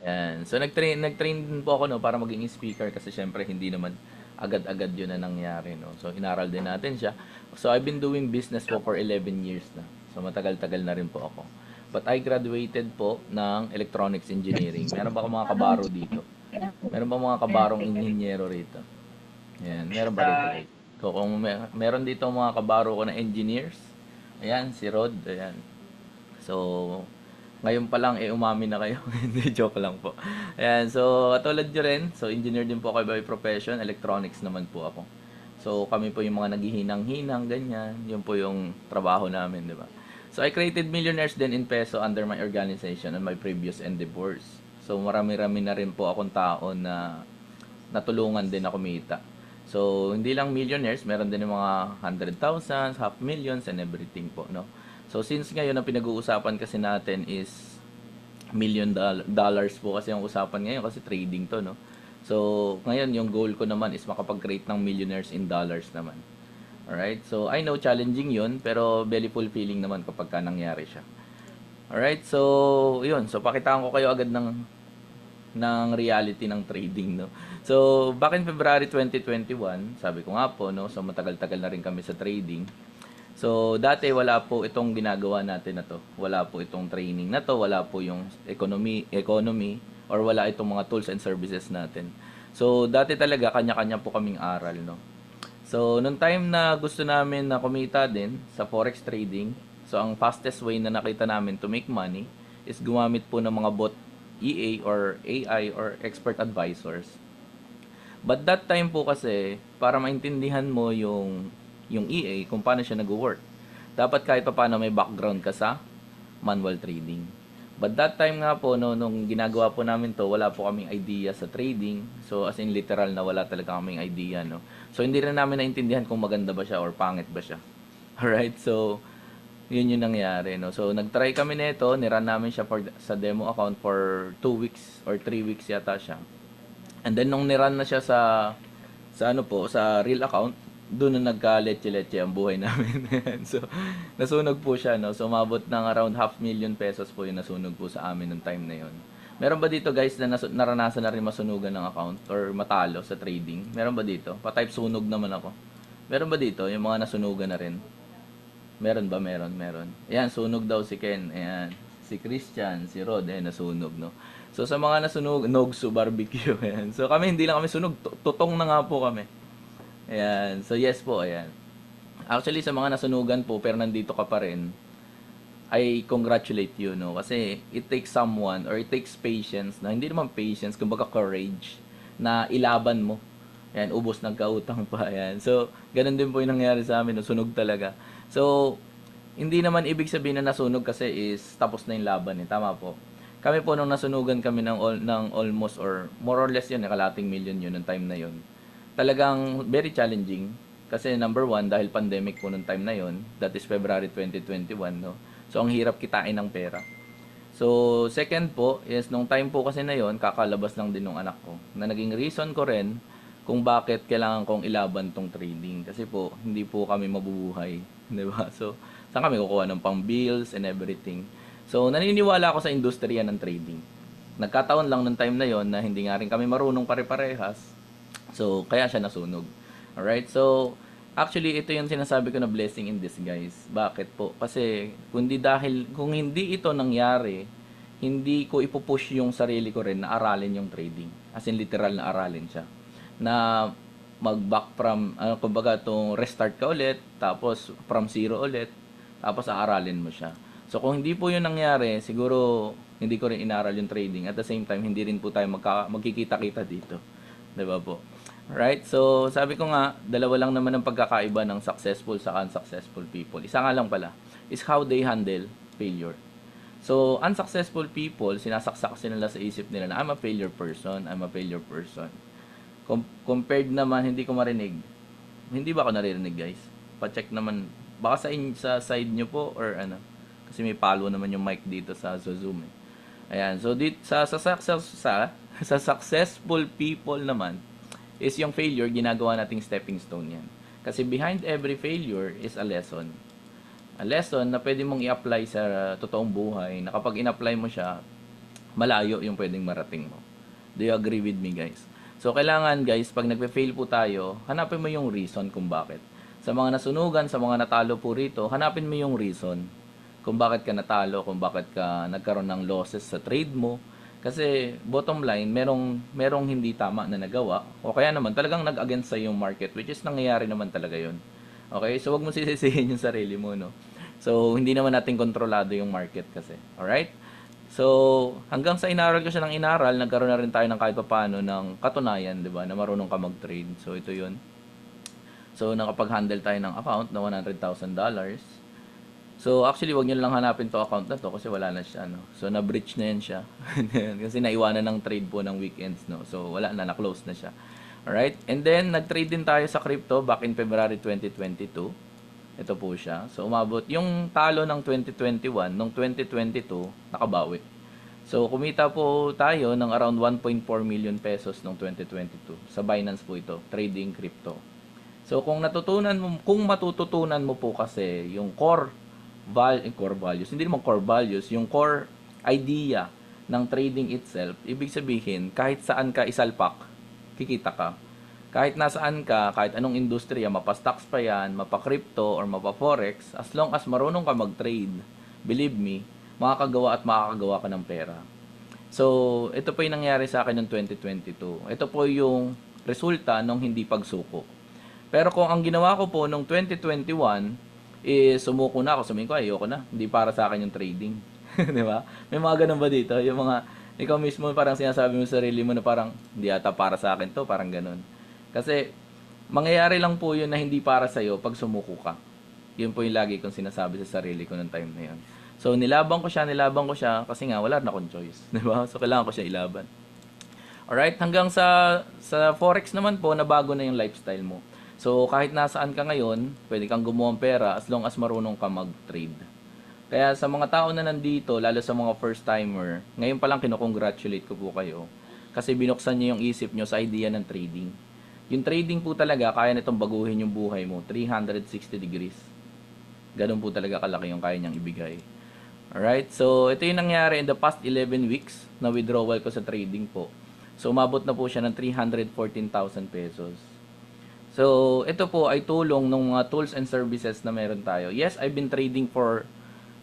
Yan. So nag-train din po ako no para maging speaker kasi syempre hindi naman agad-agad 'yun na nangyari no. So inaral din natin siya. So I've been doing business po for 11 years na. So matagal-tagal na rin po ako. But I graduated po ng electronics engineering. Meron ba akong mga kabaro dito? Meron ba mga kabarong inhinyero rito? Yan, meron ba rito guys? Kung meron dito mga kabaro ko na engineers. Ayan, si Rod. Ayan. So, ngayon pa lang, umami na kayo. Hindi, joke lang po. Ayan, so, katulad nyo rin. So, engineer din po ako by profession. Electronics naman po ako. So, kami po yung mga naghihinang-hinang, ganyan. Yun po yung trabaho namin, di ba? So, I created millionaires din in peso under my organization and my previous endeavors. So, marami-rami na rin po akong tao na natulungan din na kumita. So, hindi lang millionaires, meron din yung mga 100,000, half millions, and everything po, no? So, since ngayon, ang pinag-uusapan kasi natin is dollars po kasi ang usapan ngayon kasi trading to, no? So, ngayon, yung goal ko naman is makapag-create ng millionaires in dollars naman. Alright? So, I know challenging yun, pero very fulfilling naman kapag ka nangyari siya. Alright? So, yun. So, pakitaan ko kayo agad ng reality ng trading, no. So, back in February 2021, sabi ko nga po, no, so matagal-tagal na rin kami sa trading. So, dati wala po itong ginagawa natin na to. Wala po itong training na to, wala po yung economy or wala itong mga tools and services natin. So, dati talaga kanya-kanya po kaming aral, no. So, nung time na gusto namin na kumita din sa forex trading, so ang fastest way na nakita namin to make money is gumamit po ng mga bot EA or AI or expert advisors. But that time po kasi, para maintindihan mo yung EA kung paano siya nag-work, dapat kahit pa paano may background ka sa manual trading. But that time nga po, no, nung ginagawa po namin to, wala po kaming idea sa trading. So, as in literal na wala talaga kaming idea, no. So, hindi rin namin naintindihan kung maganda ba siya or pangit ba siya. Alright, so, yun yung nangyari, no. So, nag-try kami nito, niran namin siya sa demo account for 2 weeks or 3 weeks yata siya. And then, nung niran na siya sa ano po, sa real account, doon na nagka-leche-leche ang buhay namin. So, nasunog po siya, no. So, umabot ng around 500,000 pesos po yung nasunog po sa amin nung time na yun. Meron ba dito guys na naranasan na rin masunugan ng account or matalo sa trading? Meron ba dito? Pa-type sunog naman ako. Meron ba dito yung mga nasunugan na rin? Meron ba? Meron. Ayan, sunog daw si Ken. Ayan. Si Christian, si Rod, ayan, nasunog, no? So, sa mga nasunog, Nogsu Barbecue, ayan. So, kami, hindi lang kami sunog. Tutong na nga po kami. Ayan. So, yes po, ayan. Actually, sa mga nasunugan po, pero nandito ka pa rin, I congratulate you, no? Kasi, it takes someone, or it takes patience, na hindi naman patience, kumbaga courage, na ilaban mo. Ayan, ubos nagkautang pa, ayan. So, ganun din po yung nangyari sa amin, no? Sunog talaga. So, hindi naman ibig sabihin na nasunog kasi is tapos na yung laban eh. Tama po. Kami po nung nasunugan kami ng almost or more or less yun, kalating million yun ng time na yun. Talagang very challenging. Kasi number one, dahil pandemic po nung time na yun, that is February 2021, no? So, ang hirap kitain ng pera. So, second po is nung time po kasi na yon, kakalabas lang din ng anak ko. Na naging reason ko rin kung bakit kailangan kong ilaban tong trading. Kasi po, hindi po kami mabubuhay. Di ba? So, saan kami kukuha ng pang bills and everything. So, naniniwala ako sa industriya ng trading. Nagkataon lang ng time na yon na hindi nga rin kami marunong pare-parehas. So, kaya siya nasunog. Alright? So, actually, ito yung sinasabi ko na blessing in disguise. Bakit po? Kasi, kung hindi ito nangyari, hindi ko ipupush yung sarili ko rin na aralin yung trading. As in, literal na aralin siya. Na mag-back from, kumbaga, itong restart ka ulit, tapos from zero ulit, tapos aaralin mo siya. So, kung hindi po yun nangyari, siguro, hindi ko rin inaral yung trading. At the same time, hindi rin po tayo magkikita-kita dito. Diba po? Right? So, sabi ko nga, dalawa lang naman ang pagkakaiba ng successful sa unsuccessful people. Isa nga lang pala, is how they handle failure. So, unsuccessful people, sinasaksak kasi nila sa isip nila na I'm a failure person, I'm a failure person. Compared naman, hindi ko marinig. Hindi ba ako naririnig, guys? Pa-check naman. Baka sa side nyo po or ano. Kasi may follow naman yung mic dito sa Zoom eh. Ayan. So, sa successful people naman, is yung failure, ginagawa nating stepping stone yan. Kasi behind every failure is a lesson. A lesson na pwede mong i-apply sa totoong buhay, na kapag in-apply mo siya, malayo yung pwedeng marating mo. Do you agree with me, guys? So, kailangan, guys, pag nagpe-fail po tayo, hanapin mo yung reason kung bakit. Sa mga nasunugan, sa mga natalo po rito, hanapin mo yung reason kung bakit ka natalo, kung bakit ka nagkaroon ng losses sa trade mo. Kasi bottom line, merong hindi tama na nagawa o kaya naman talagang nag-against sa yung market, which is nangyayari naman talaga yun. Okay? So, wag mo sisisihin yung sarili mo, no? So, hindi naman natin kontrolado yung market kasi. Alright? So, hanggang sa inaral ko siya ng inaral, nagkaroon na rin tayo ng kahit papaano ng katunayan, di ba, na marunong ka mag-trade. So, ito yun. So, nakapag-handle tayo ng account na $100,000. So, actually, wag nyo lang hanapin to account na to kasi wala na siya, no? So, na-breach na yan siya. Kasi naiwanan ng trade po ng weekends, no? So, wala na, na-close na siya. Alright? And then, nag-trade din tayo sa crypto back in February 2022. Ito po siya. So, umabot yung talo ng 2021, nung 2022, nakabawi. So, kumita po tayo ng around 1.4 million pesos noong 2022. Sa Binance po ito, trading crypto. So, kung matututunan mo po kasi yung core values, hindi naman core values, yung core idea ng trading itself, ibig sabihin, kahit saan ka isalpak, kikita ka. Kahit nasaan ka, kahit anong industriya, mapa-stocks pa yan, mapa-crypto, or mapa-forex, as long as marunong ka mag-trade, believe me, makakagawa ka ng pera. So, ito po yung nangyari sa akin noong 2022. Ito po yung resulta ng hindi pagsuko. Pero kung ang ginawa ko po noong 2021, sumuko na ako, sabihin ko, ayoko na, hindi para sa akin yung trading. Di ba? May mga ganun ba dito? Yung mga, ikaw mismo parang sinasabi mo sa sarili mo na parang, hindi ata para sa akin to, parang ganun. Kasi, mangyayari lang po yun na hindi para sa'yo pag sumuko ka. Yun po yung lagi kong sinasabi sa sarili ko ng time na yun. So, nilabang ko siya, kasi nga, wala na akong choice. Di ba? So, kailangan ko siya ilaban. Alright, hanggang sa Forex naman po, nabago na yung lifestyle mo. So, kahit nasaan ka ngayon, pwede kang gumawa ng pera as long as marunong ka mag-trade. Kaya sa mga tao na nandito, lalo sa mga first-timer, ngayon pa lang kinukongratulate ko po kayo. Kasi binuksan niyo yung isip niyo sa idea ng trading. Yung trading po talaga, kaya nitong baguhin yung buhay mo, 360 degrees. Ganun po talaga kalaki yung kaya niyang ibigay. Alright, so ito yung nangyari in the past 11 weeks na withdrawal ko sa trading po. So, umabot na po siya ng 314,000 pesos. So, ito po ay tulong ng mga tools and services na meron tayo. Yes, I've been trading for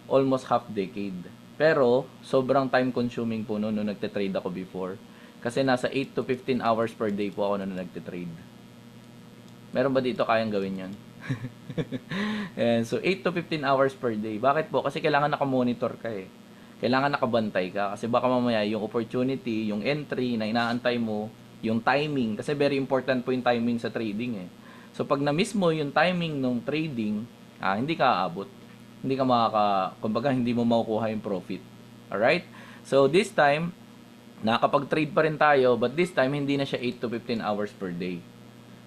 almost half decade. Pero, sobrang time consuming po noon nagte-trade ako before. Kasi nasa 8 to 15 hours per day po ako noon nagte-trade. Meron ba dito kayang gawin yun? And so, 8 to 15 hours per day. Bakit po? Kasi kailangan nakamonitor ka eh. Kailangan nakabantay ka. Kasi baka mamaya yung opportunity, yung entry na inaantay mo, yung timing, kasi very important po yung timing sa trading eh. So, pag na-miss mo yung timing ng trading, hindi ka aabot. Hindi ka kumbaga, hindi mo makukuha yung profit. Alright? So, this time, nakakapag-trade pa rin tayo, but this time, hindi na siya 8 to 15 hours per day.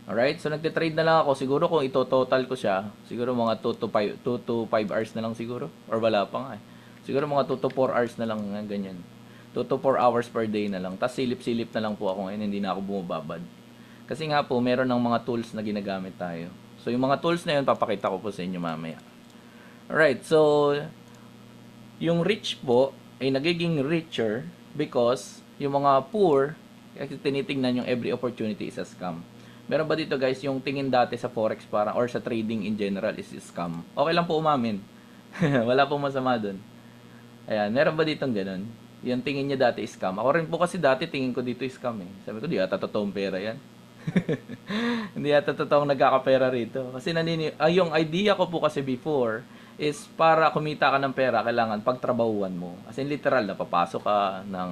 Alright? So, nagte-trade na lang ako. Siguro kung ito-total ko siya, siguro mga 2 to 5 hours na lang siguro. Or wala pa nga eh. Siguro mga 2 to 4 hours na lang, ganyan. 2 to 4 hours per day na lang. Tapos silip-silip na lang po ako ngayon, hindi na ako bumababad. Kasi nga po, meron ng mga tools na ginagamit tayo. So, yung mga tools na yun, papakita ko po sa inyo mamaya. Alright, so, yung rich po, ay nagiging richer because yung mga poor, kasi tinitingnan yung every opportunity is a scam. Meron ba dito guys, yung tingin dati sa forex para or sa trading in general is scam? Okay lang po umamin. Wala pong masama dun. Ayan, meron ba ditong ganun? Yung tingin niya dati scam. Ako rin po kasi dati tingin ko dito scam eh. Sabi ko, di ata totoong pera yan. Hindi ata totoong nagkakapera rito. Kasi yung idea ko po kasi before is para kumita ka ng pera, kailangan pagtrabahuan mo. As in literal, napapasok ka ng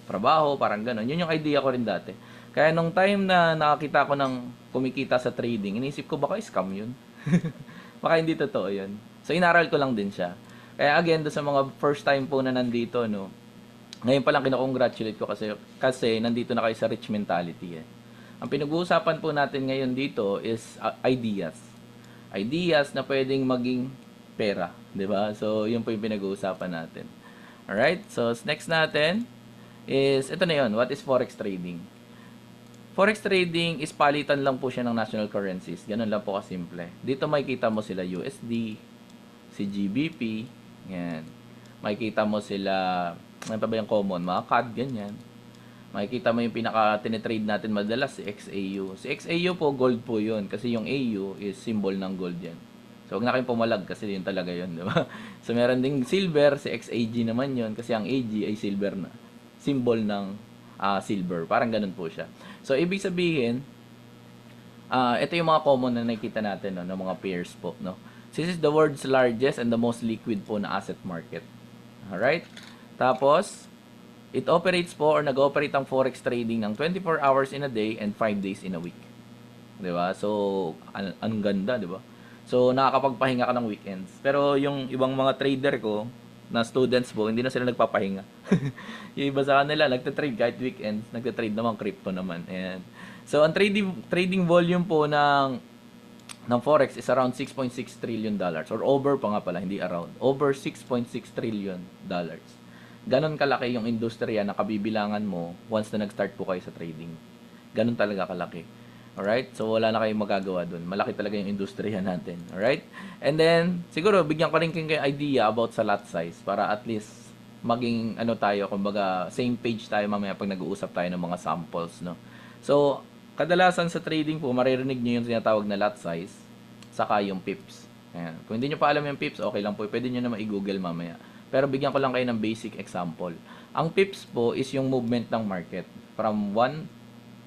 trabaho, parang gano'n. Yun yung idea ko rin dati. Kaya nung time na nakakita ko ng kumikita sa trading, inisip ko baka scam yun. Baka hindi totoo yun. So inaral ko lang din siya. Kaya again, do sa mga first time po na nandito, no, ngayon pa lang kinakongratulate ko kasi nandito na kayo sa rich mentality eh. Ang pinag-uusapan po natin ngayon dito is ideas. Ideas na pwedeng maging pera, 'di ba? So, yun po yung pinag-uusapan natin. Alright? So, next natin is ito na yun. What is forex trading? Forex trading is palitan lang po siya ng national currencies. Ganun lang po kasimple. Dito makikita mo sila USD, si GBP, yan. Makikita mo sila Ano pa ba yung common? Mga CAD, ganyan. Makikita mo yung pinaka-tinetrade natin madalas, si XAU. Si XAU po, gold po yun. Kasi yung AU is symbol ng gold yan. So, huwag na kayong pumalag kasi yun talaga yun, di ba? So, meron ding silver, si XAG naman yun. Kasi ang AG ay silver na. Symbol ng silver. Parang ganun po siya. So, ibig sabihin, ito yung mga common na nakikita natin, no, ng mga pairs po, no? This is the world's largest and the most liquid po na asset market. Alright? Tapos, it operates po or nag-operate ang forex trading ng 24 hours in a day and 5 days in a week. 'Di ba? So, ang ganda, 'di ba? So, nakakapagpahinga ka ng weekends. Pero yung ibang mga trader ko na students po, hindi na sila nagpapahinga. Yung iba sa kanila, nagte-trade kahit weekends, nagte-trade naman crypto naman. Ayan. So, ang trading volume po ng forex is around 6.6 trillion dollars or over pa nga pala, hindi around. Over 6.6 trillion dollars. Ganon kalaki yung industriya na kabibilangan mo once na nag-start po kayo sa trading. Ganon talaga kalaki. Alright? So, wala na kayong magagawa dun. Malaki talaga yung industriya natin. Alright? And then, siguro, bigyan ko rin kayo idea about sa lot size para at least maging, tayo, kumbaga, same page tayo mamaya pag nag-uusap tayo ng mga samples, no? So, kadalasan sa trading po, maririnig nyo yung tinatawag na lot size, saka yung pips. Ayan. Kung hindi nyo pa alam yung pips, okay lang po. Pwede nyo naman i-google mamaya. Pero bigyan ko lang kayo ng basic example. Ang pips po is yung movement ng market from one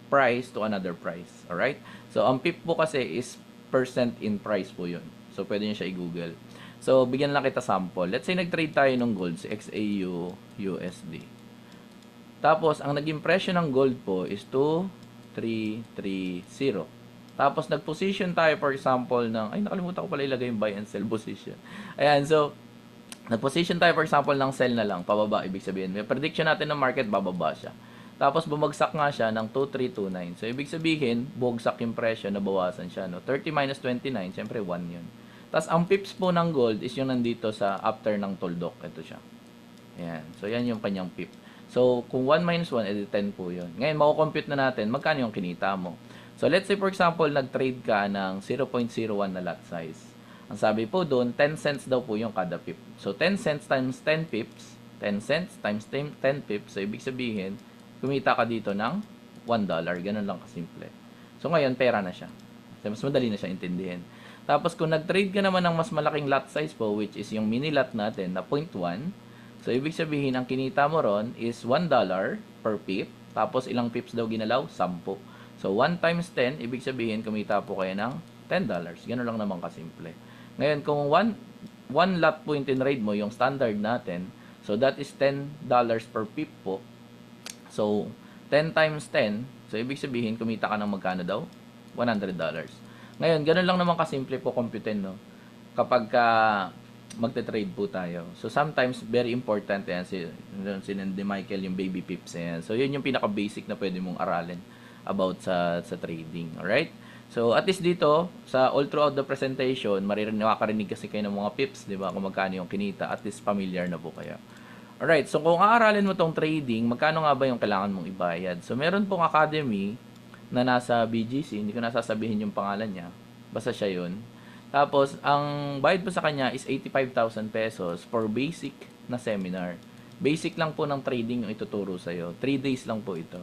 price to another price. Alright? So, ang pip po kasi is percent in price po yun. So, pwede nyo siya i-google. So, bigyan lang kita sample. Let's say nag-trade tayo ng gold, si XAU USD. Tapos, ang naging presyo ng gold po is 2,330. Tapos, nag-position tayo, for example, nakalimutan ko pala ilagay yung buy and sell position. Ayan, so, nag-position tayo, for example, ng sell na lang, pababa, ibig sabihin. May prediction natin ng market, bababa siya. Tapos, bumagsak nga siya ng 2,329. So, ibig sabihin, bumagsak yung presyo, nabawasan siya, no? 30 minus 29, syempre 1 yun. Tapos, ang pips po ng gold is yung nandito sa after ng tuldok. Ito siya. Ayan. So, yan yung kanyang pip. So, kung 1 minus 1, edi 10 po yun. Ngayon, mako-compute na natin magkano yung kinita mo. So, let's say, for example, nag-trade ka ng 0.01 na lot size. Ang sabi po doon, 10 cents daw po yung kada pip. So, 10 cents times 10 pips, 10 cents times 10 pips. So, ibig sabihin, kumita ka dito ng $1. Ganun lang kasimple. So, ngayon, pera na siya. So, mas madali na siya intindihin. Tapos, kung nag-trade ka naman ng mas malaking lot size po, which is yung mini lot natin na 0.1, so, ibig sabihin, ang kinita mo ron is $1 per pip. Tapos, ilang pips daw ginalaw? 10. So, 1 times 10, ibig sabihin, kumita po kayo ng $10. Ganun lang naman kasimple. Ngayon, kung 1 lot po yung tinrade mo, yung standard natin, so, that is $10 per pip po. So, 10 times 10, so, ibig sabihin, kumita ka ng magkano daw? $100. Ngayon, ganun lang naman kasimple po computin, no? Kapag magte-trade po tayo. So, sometimes, very important yan. Sinende Michael yung baby pips yan. So, yun yung pinaka-basic na pwede mong aralin about sa trading. Alright? So, at least dito, sa all throughout the presentation, makakarinig kasi kayo ng mga pips, di ba? Kung magkano yung kinita, at least familiar na po kayo. Alright, so kung aaralin mo tong trading, magkano nga ba yung kailangan mong ibayad? So, meron pong academy na nasa BGC, hindi ko nasasabihin yung pangalan niya. Basta siya yun. Tapos, ang bayad po sa kanya is 85,000 pesos for basic na seminar. Basic lang po ng trading yung ituturo sa'yo. 3 days lang po ito.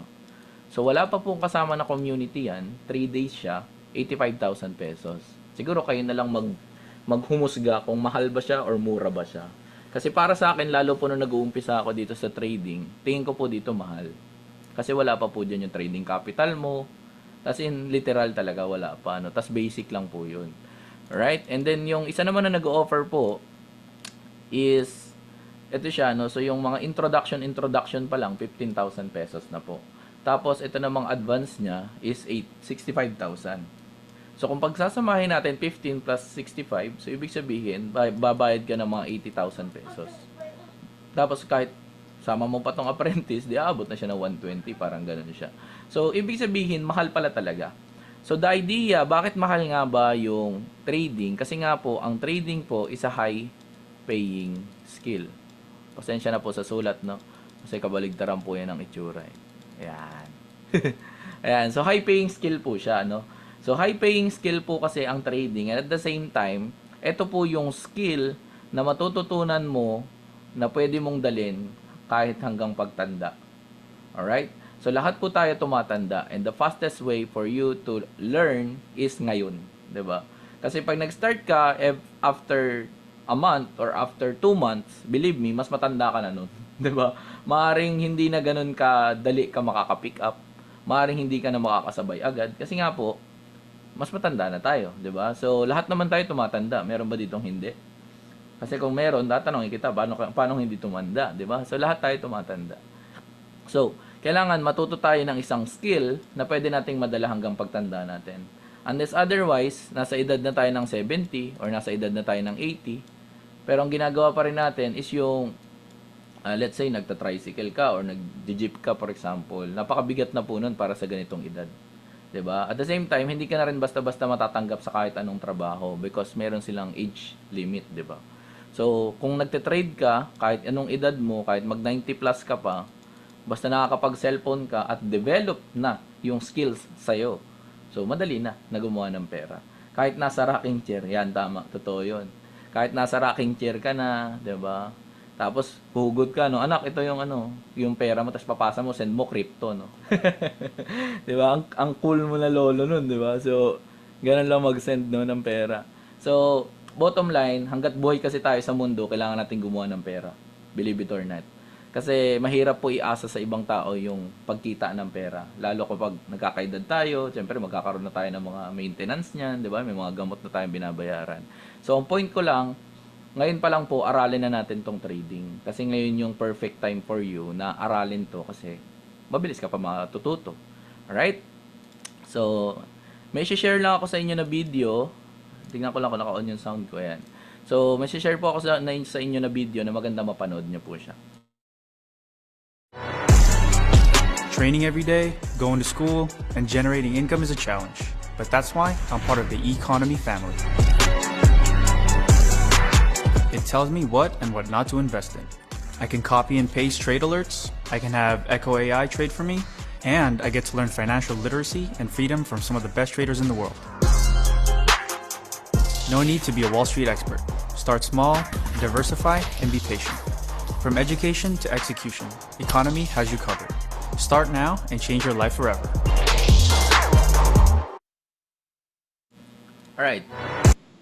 So, wala pa pong kasama na community yan. 3 days siya, 85,000 pesos. Siguro kayo na lang maghumusga kung mahal ba siya or mura ba siya. Kasi para sa akin, lalo po nung nag-uumpisa ako dito sa trading, tingin ko po dito mahal. Kasi wala pa po dyan yung trading capital mo. As in, literal talaga, wala pa. No? Tas basic lang po yun. Alright? And then, yung isa naman na nag-offer po is, ito siya, no? So, yung mga introduction pa lang, 15,000 pesos na po. Tapos, ito namang advance niya is 65,000. So, kung pagsasamahin natin 15 plus 65, so, ibig sabihin, babayad ka ng mga 80,000 pesos. Tapos, kahit sama mo pa tong apprentice, di abot na siya ng 120, parang ganun siya. So, ibig sabihin, mahal pala talaga. So, the idea, bakit mahal nga ba yung trading? Kasi nga po, ang trading po is a high-paying skill. Pasensya na po sa sulat, no? Kasi kabaligtaran po yan ang itsura. Ayan. Ayan. So, high-paying skill po siya, no? So, high-paying skill po kasi ang trading. And at the same time, ito po yung skill na matututunan mo na pwede mong dalin kahit hanggang pagtanda. Alright? So, lahat po tayo tumatanda. And the fastest way for you to learn is ngayon. 'Di ba? Kasi pag nag-start ka, after a month or after 2 months, believe me, mas matanda ka na nun. 'Di ba? Maaring hindi na ganun ka dali ka makaka-pick up. Maaring hindi ka na makakasabay agad. Kasi nga po, mas matanda na tayo. 'Di ba? So, lahat naman tayo tumatanda. Meron ba ditong hindi? Kasi kung meron, tatanungin kita, paano hindi tumanda, di ba? So, lahat tayo tumatanda. So, kailangan matuto tayo ng isang skill na pwede nating madala hanggang pagtanda natin. Unless otherwise, nasa edad na tayo ng 70 or nasa edad na tayo ng 80, pero ang ginagawa pa rin natin is yung, let's say, nagta-tricycle ka or nag-jeep ka, for example. Napakabigat na po nun para sa ganitong edad. 'Di ba? At the same time, hindi ka na rin basta-basta matatanggap sa kahit anong trabaho because meron silang age limit, 'di ba? So, kung nagte-trade ka, kahit anong edad mo, kahit mag 90 plus ka pa, basta nakakapag-cellphone ka at develop na yung skills sa'yo. So, madali na gumawa ng pera. Kahit nasa rocking chair, yan, tama, totoo yun. Kahit nasa rocking chair ka na, 'di ba? Tapos, hugot ka, no? Anak, ito yung yung pera mo, tapos papasa mo, send mo crypto, no? 'Di ba? Ang cool mo na lolo nun, 'di ba? So, ganun lang mag-send, no, ng pera. So, bottom line, hanggat buhay kasi tayo sa mundo, kailangan natin gumawa ng pera. Believe it or not. Kasi mahirap po iasa sa ibang tao yung pagkita ng pera. Lalo kapag nagkakaedad tayo, siyempre magkakaroon na tayo ng mga maintenance niyan, 'di ba? May mga gamot na tayong binabayaran. So, ang point ko lang, ngayon pa lang po, aralin na natin tong trading. Kasi ngayon yung perfect time for you na aralin to kasi mabilis ka pa matututo. Alright? So, may share lang ako sa inyo na video. Tingnan ko lang kung naka-on yung sound ko. Ayan. So, may share po ako sa inyo na video na maganda mapanood nyo po siya. Training every day, going to school, and generating income is a challenge. But that's why I'm part of the eConomy family. It tells me what and what not to invest in. I can copy and paste trade alerts, I can have Echo AI trade for me, and I get to learn financial literacy and freedom from some of the best traders in the world. No need to be a Wall Street expert. Start small, diversify, and be patient. From education to execution, eConomy has you covered. Start now and change your life forever. Alright.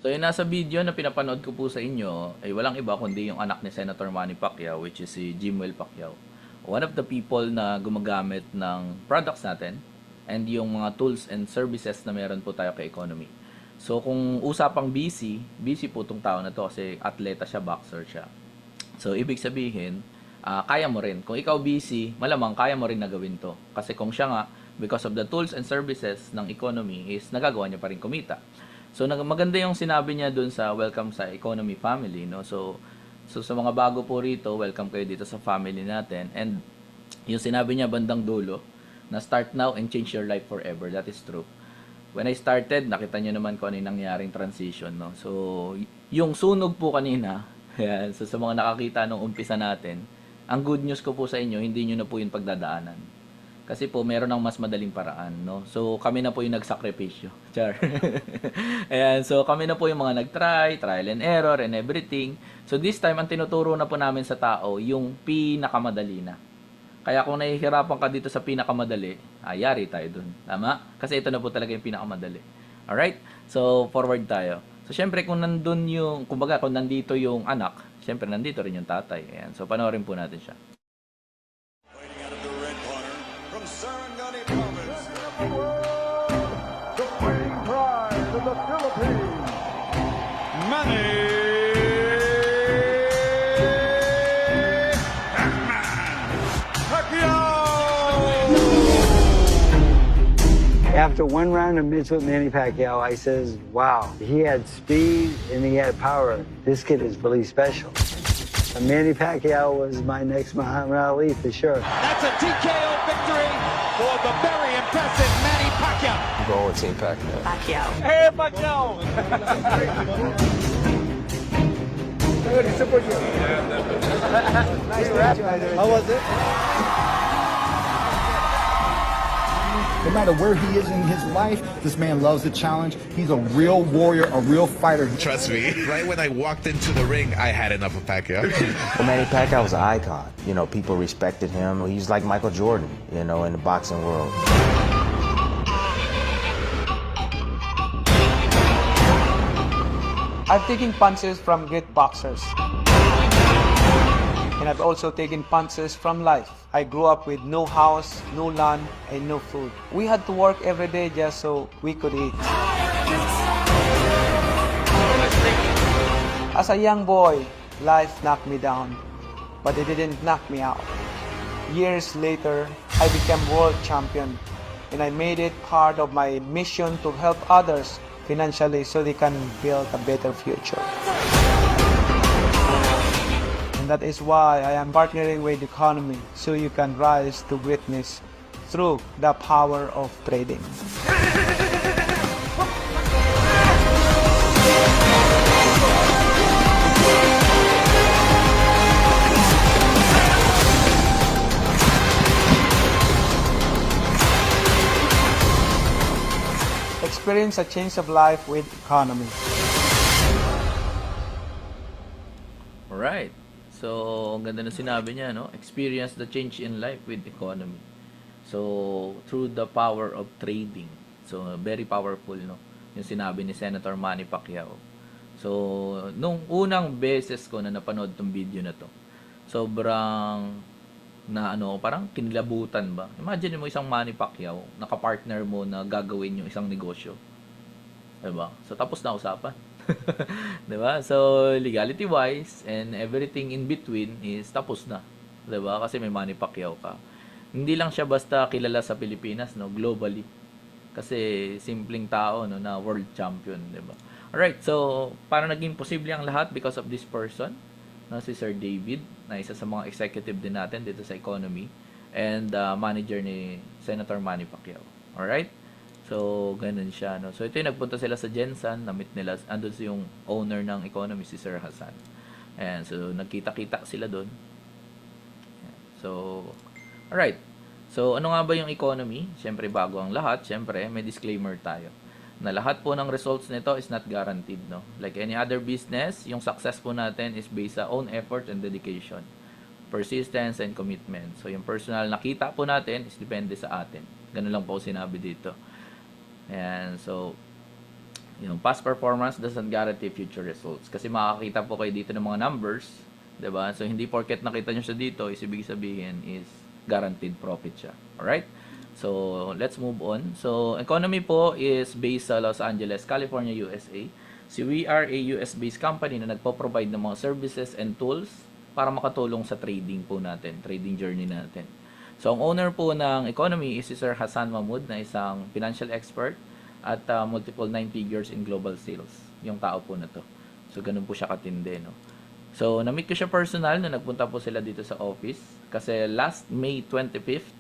So, yung nasa video na pinapanood ko po sa inyo ay walang iba kundi yung anak ni Senator Manny Pacquiao, which is si Jimwell Pacquiao. One of the people na gumagamit ng products natin and yung mga tools and services na meron po tayo kay economy. So, kung usapang busy po itong tao na to kasi atleta siya, boxer siya. So, ibig sabihin, kaya mo rin. Kung ikaw busy, malamang kaya mo rin na gawin to. Kasi kung siya nga, because of the tools and services ng economy is nagagawa niya pa rin kumita. So, maganda yung sinabi niya dun sa welcome sa economy family, no? So sa mga bago po rito, welcome kayo dito sa family natin. And yung sinabi niya bandang dulo, na start now and change your life forever. That is true. When I started, nakita niyo naman kung ano yung nangyaring transition, no? So, yung sunog po kanina, yan, so sa mga nakakita nung umpisa natin, ang good news ko po sa inyo, hindi niyo na po yung pagdadaanan. Kasi po, meron ng mas madaling paraan, no? So, kami na po yung nagsakripisyo. Char. Ayan, so kami na po yung mga nag-try, trial and error and everything. So, this time, ang tinuturo na po namin sa tao, yung pinakamadali na. Kaya kung nahihirapan ka dito sa pinakamadali, yari tayo dun. Tama? Kasi ito na po talaga yung pinakamadali. Alright? So, forward tayo. So, syempre, kung nandun yung, kumbaga, kung nandito yung anak, syempre, nandito rin yung tatay. Ayan. So, panoorin po natin siya. Fighting out of the red corner from Sarangani Province. The fighting pride of the Philippines, Manny Pacquiao! After one round of mitts with Manny Pacquiao, I says, wow, he had speed and he had power. This kid is really special. Manny Pacquiao was my next Muhammad Ali for sure. That's a TKO victory for the very impressive Manny Pacquiao. Going with Team Pacquiao. Pacquiao. Hey, Pacquiao! How was it? No matter where he is in his life, this man loves the challenge. He's a real warrior, a real fighter. Trust me, right when I walked into the ring, I had enough of Pacquiao. Well, Manny Pacquiao was an icon. You know, people respected him. He's like Michael Jordan, you know, in the boxing world. I've taken punches from great boxers. And I've also taken punches from life. I grew up with no house, no land, and no food. We had to work every day just so we could eat. As a young boy, life knocked me down, but it didn't knock me out. Years later, I became world champion, and I made it part of my mission to help others financially so they can build a better future. And that is why I am partnering with Economy so you can rise to greatness through the power of trading. Experience a change of life with Economy. Alright. So, ang ganda na sinabi niya, no? Experience the change in life with Economy. So, through the power of trading. So, very powerful, no? Yung sinabi ni Senator Manny Pacquiao. So, nung unang beses ko na napanood tong video na to, sobrang parang kinilabutan ba? Imagine mo isang Manny Pacquiao, nakapartner mo na gagawin yung isang negosyo. Diba? So, tapos na usapan. Diba? So, legality-wise and everything in between is tapos na. Diba? Kasi may Manny Pacquiao ka. Hindi lang siya basta kilala sa Pilipinas, no? Globally. Kasi simpleng tao, no? Na world champion. Diba? Alright, so, para naging posible ang lahat because of this person, no? Si Sir David, na isa sa mga executive din natin dito sa Economy, and manager ni Senator Manny Pacquiao. Alright? So, ganun siya, no? So, ito yung nagpunta sila sa Jensen, na-meet nila, andun si yung owner ng Economy, si Sir Hassan. And so, nagkita-kita sila doon. So, alright. So, ano nga ba yung Economy? Siyempre, bago ang lahat, siyempre, may disclaimer tayo. Na lahat po ng results nito is not guaranteed, no? Like any other business, yung success po natin is based sa own effort and dedication, persistence and commitment. So, yung personal nakita po natin is depende sa atin. Ganun lang po sinabi dito. And so, yung past performance doesn't guarantee future results. Kasi makakita po kayo dito ng mga numbers, diba? So, hindi porket nakita nyo siya dito, is ibig sabihin is guaranteed profit siya. Alright? So, let's move on. So, Economy po is based sa Los Angeles, California, USA. So, we are a US-based company na nagpo-provide ng mga services and tools para makatulong sa trading po natin, trading journey natin. So, ang owner po ng Economy is si Sir Hassan Mahmoud na isang financial expert at multiple 9 figures in global sales. Yung tao po na to. So, ganun po siya katindi, no? So, na-meet ko siya personal na nagpunta po sila dito sa office kasi last May 25th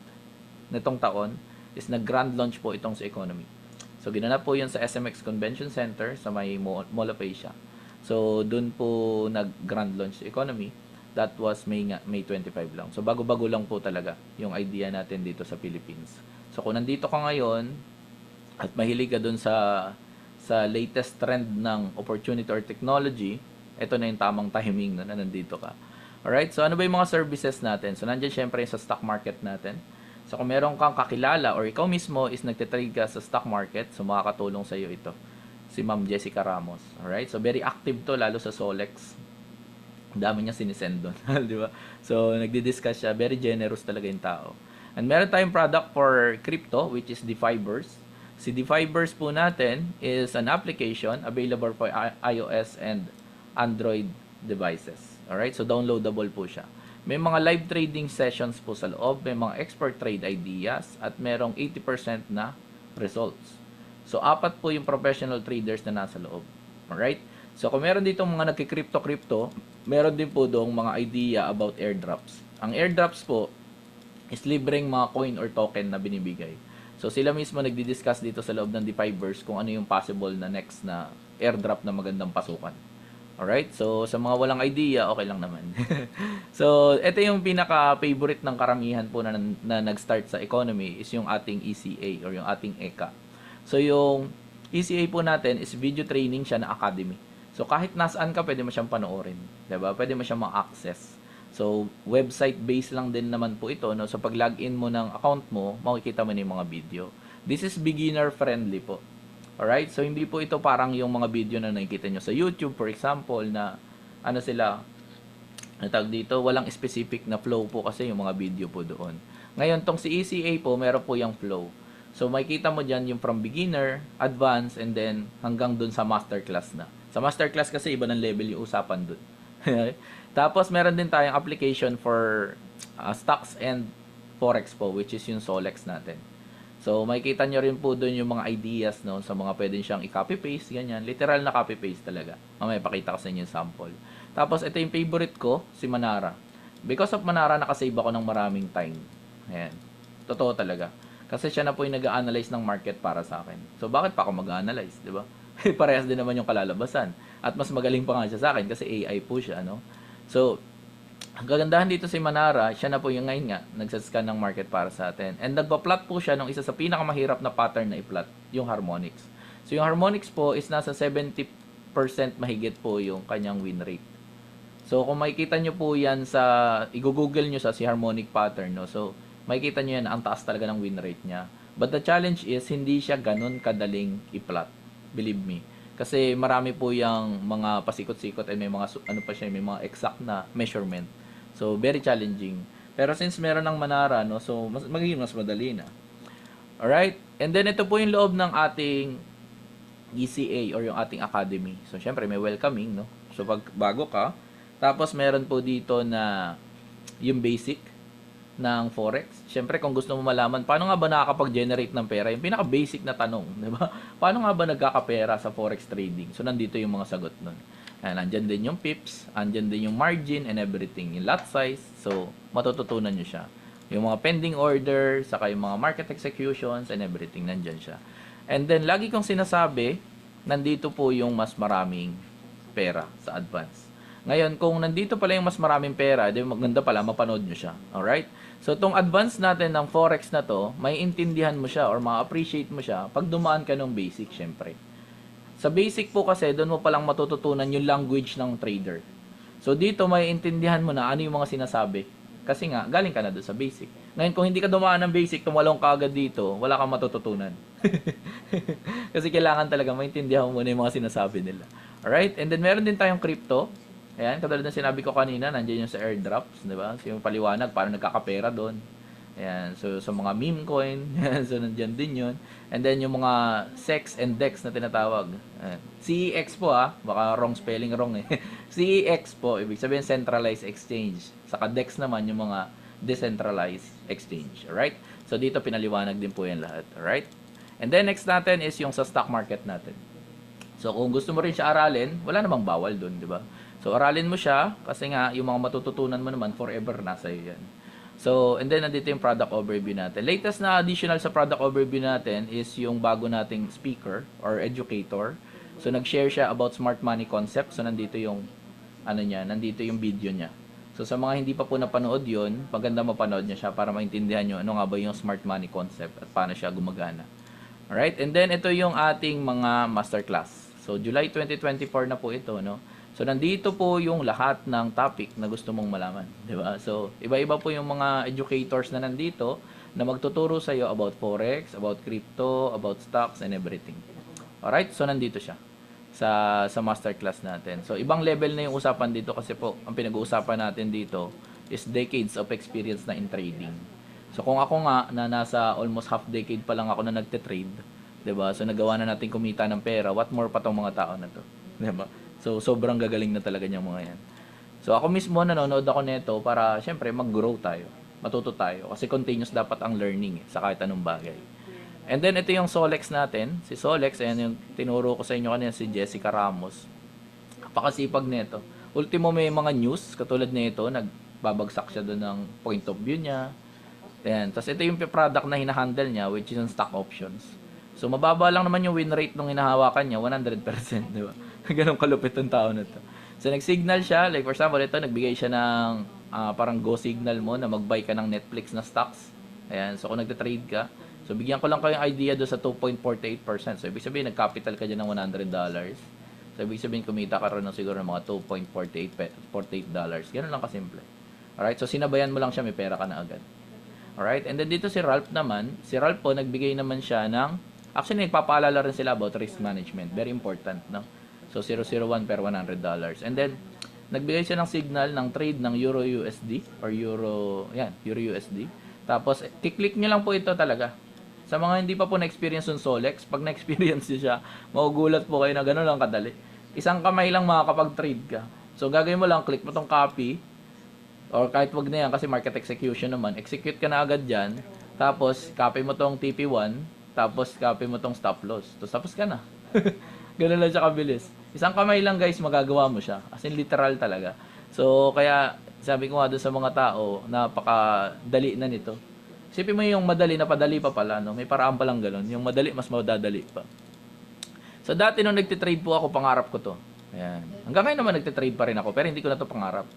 nitong taon is nag-grand launch po itong sa Economy. So, ginanap po yun sa SMX Convention Center sa may Mall of Asia. So, dun po nag-grand launch sa Economy. That was May 25 lang. So, bago-bago lang po talaga yung idea natin dito sa Philippines. So, kung nandito ka ngayon at mahilig ka dun sa latest trend ng opportunity or technology, ito na yung tamang timing na nandito ka. Alright? So, ano ba yung mga services natin? So, nandiyan syempre sa stock market natin. So, kung meron kang kakilala or ikaw mismo is nagtitrade ka sa stock market, so makakatulong sa iyo ito. Si Ma'am Jessica Ramos. Alright? So, very active to, lalo sa Solex. Ang dami niya sinisend doon. Di ba? So, nagdi-discuss siya. Very generous talaga yung tao. And meron tayong product for crypto, which is DeFibers. Si DeFibers po natin is an application available for iOS and Android devices. Alright? So, downloadable po siya. May mga live trading sessions po sa loob, may mga expert trade ideas, at merong 80% na results. So, 4 po yung professional traders na nasa loob. Alright? So, kung meron dito mga nagki-crypto, meron din po doong mga idea about airdrops. Ang airdrops po is libreng mga coin or token na binibigay. So, sila mismo nagdi-discuss dito sa loob ng DeFibers kung ano yung possible na next na airdrop na magandang pasukan. Alright? So, sa mga walang idea, okay lang naman. So, ito yung pinaka-favorite ng karamihan po na nag-start sa economy is yung ating ECA or yung ating ECA. So, yung ECA po natin is video training siya na academy. So, kahit nasaan ka, pwede mo siyang panoorin. Diba? Pwede mo siyang ma-access. So, website-based lang din naman po ito. No? So, pag login mo ng account mo, makikita mo na yung mga video. This is beginner-friendly po. Alright? So, hindi po ito parang yung mga video na nakikita nyo sa YouTube, for example, na ano sila, natag dito, walang specific na flow po kasi yung mga video po doon. Ngayon, tong si ECA po, meron po yung flow. So, makikita mo dyan yung from beginner, advanced, and then hanggang dun sa masterclass na. Sa masterclass kasi, iba ng level yung usapan dun. Tapos, meron din tayong application for stocks and forex po, which is yung Solex natin. So, makikita nyo rin po doon yung mga ideas, no, sa mga pwedeng siyang i-copy-paste, ganyan. Literal na copy-paste talaga. Mamaya, pakita ko sa inyo yung sample. Tapos, ito yung favorite ko, si Manara. Because of Manara, nakasave ako ng maraming time. Ayan. Totoo talaga. Kasi siya na po yung nag-analyze ng market para sa akin. So, bakit pa ako mag-analyze, di ba? Parehas din naman yung kalalabasan. At mas magaling pa nga siya sa akin kasi AI po siya, no? So, ang kagandahan dito si Manara, siya na po yung ngayon nga, nagsascan ng market para sa atin. And nagpa-plot po siya ng isa sa pinakamahirap na pattern na i-plot, yung harmonics. So, yung harmonics po is nasa 70% mahigit po yung kanyang win rate. So, kung makikita nyo po yan sa, i-google nyo sa si harmonic pattern, no? So, makikita nyo yan, ang taas talaga ng win rate niya. But the challenge is, hindi siya ganun kadaling i-plot. Believe me. Kasi marami po yung mga pasikot-sikot and may mga, ano pa siya, may mga exact na measurement. So, very challenging. Pero since meron ng Manara, no, so magiging mas madali na. Alright? And then, ito po yung loob ng ating ECA or yung ating academy. So, syempre, may welcoming, no? So, pag bago ka, tapos meron po dito na yung basic ng Forex. Syempre, kung gusto mo malaman, paano nga ba nakakapag-generate ng pera? Yung pinaka-basic na tanong, di ba? Paano nga ba nagkakapera sa Forex trading? So, nandito yung mga sagot nun. Ayan, andyan din yung pips, andyan din yung margin and everything, yung lot size. So, matututunan nyo siya. Yung mga pending order, saka yung mga market executions and everything, nandyan siya. And then, lagi kong sinasabi, nandito po yung mas maraming pera sa advance. Ngayon, kung nandito pala yung mas maraming pera, di maganda pala, mapanood nyo siya. Alright? So, itong advance natin ng Forex na to, may intindihan mo siya or ma-appreciate mo siya pag dumaan ka ng basic, syempre. Sa basic po kasi, doon mo palang matututunan yung language ng trader. So, dito may intindihan mo na ano yung mga sinasabi. Kasi nga, galing ka na doon sa basic. Ngayon, kung hindi ka dumaan ng basic, tumalong ka agad dito, wala kang matututunan. Kasi kailangan talaga maintindihan mo muna yung mga sinasabi nila. Alright? And then, meron din tayong crypto. Ayan, katulad ng sinabi ko kanina, nandiyan yung sa airdrops, di ba? So, yung paliwanag, paano nagkakapera doon. Ayan, so sa mga meme coin, so nandiyan din yun. And then yung mga SEX and DEX na tinatawag. CEX po baka wrong spelling wrong eh. CEX po, ibig sabihin centralized exchange. Saka DEX naman yung mga decentralized exchange. Alright? So dito pinaliwanag din po yan lahat. Alright? And then next natin is yung sa stock market natin. So kung gusto mo rin siya aralin, wala namang bawal dun, di ba? So aralin mo siya kasi nga yung mga matututunan mo naman forever nasa iyo yan. So, and then nandito yung product overview natin. Latest na additional sa product overview natin is yung bago nating speaker or educator. So, nag-share siya about smart money concept. So, nandito yung ano niya, nandito yung video niya. So, sa mga hindi pa po napanood yun, maganda mapanood niya siya para maintindihan nyo ano nga ba yung smart money concept at paano siya gumagana. Alright? And then, ito yung ating mga masterclass. So, July 2024 na po ito, no? So, nandito po yung lahat ng topic na gusto mong malaman. Diba? So, iba-iba po yung mga educators na nandito na magtuturo sa iyo about Forex, about crypto, about stocks, and everything. Alright? So, nandito siya sa masterclass natin. So, ibang level na yung usapan dito kasi po, ang pinag-uusapan natin dito is decades of experience na in trading. So, kung ako nga na nasa almost half decade pa lang ako na nagte-trade, diba? So, nagawa na natin kumita ng pera, what more pa tong mga tao na to? Diba? So, sobrang gagaling na talaga niyang mga yan. So, ako mismo nanonood ako nito para, syempre, mag-grow tayo. Matuto tayo. Kasi continuous dapat ang learning sa kahit anong bagay. And then, ito yung Solex natin. Si Solex, ayan yung tinuro ko sa inyo kanina, si Jessica Ramos. Napakasipag nito. Ultimo, may mga news, katulad nito, nagbabagsak siya doon ng point of view niya. Ayan. Tapos, ito yung product na hinahandle niya, which is yung stock options. So, mababa lang naman yung win rate nung hinahawakan niya, 100%, di ba? Ganong kalupit ang tao na to. So, nag-signal siya. Like, for example, ito, nagbigay siya ng parang go signal mo na mag-buy ka ng Netflix na stocks. Ayan. So, kung nagte-trade ka, so, bigyan ko lang kayong idea doon sa 2.48%. So, ibig sabihin, nag-capital ka dyan ng $100. So, ibig sabihin, kumita ka rin ng siguro ng mga $2.48. Ganun lang kasimple. Alright? So, sinabayan mo lang siya, may pera ka na agad. Alright? And then, dito si Ralph naman. Si Ralph po, nagbigay naman siya ng, actually, nagpapaalala rin sila about risk management. Very important, no? So, 001 per $100. And then, nagbigay siya ng signal ng trade ng Euro USD or Euro USD. Tapos, kiklik nyo lang po ito talaga. Sa mga hindi pa po na-experience yung Solex, pag na-experience nyo siya, magugulat po kayo na gano'n lang kadali. Isang kamay lang makakapag-trade ka. So, gagawin mo lang, click mo tong copy, or kahit wag na yan, kasi market execution naman, execute ka na agad dyan, tapos, copy mo tong TP1, tapos, copy mo tong stop loss. Tapos ka na. Gano'n lang siya kabilis. Isang kamay lang guys, magagawa mo siya. As in literal talaga. So, kaya sabi ko nga doon sa mga tao, napakadali na nito. Isipin mo yung madali na padali pa pala, no? May paraan pa lang gano'n. Yung madali, mas madadali pa. So, dati nung nagtitrade po ako, pangarap ko to. Ayan. Hanggang ngayon naman nagtitrade pa rin ako, pero hindi ko na to pangarap.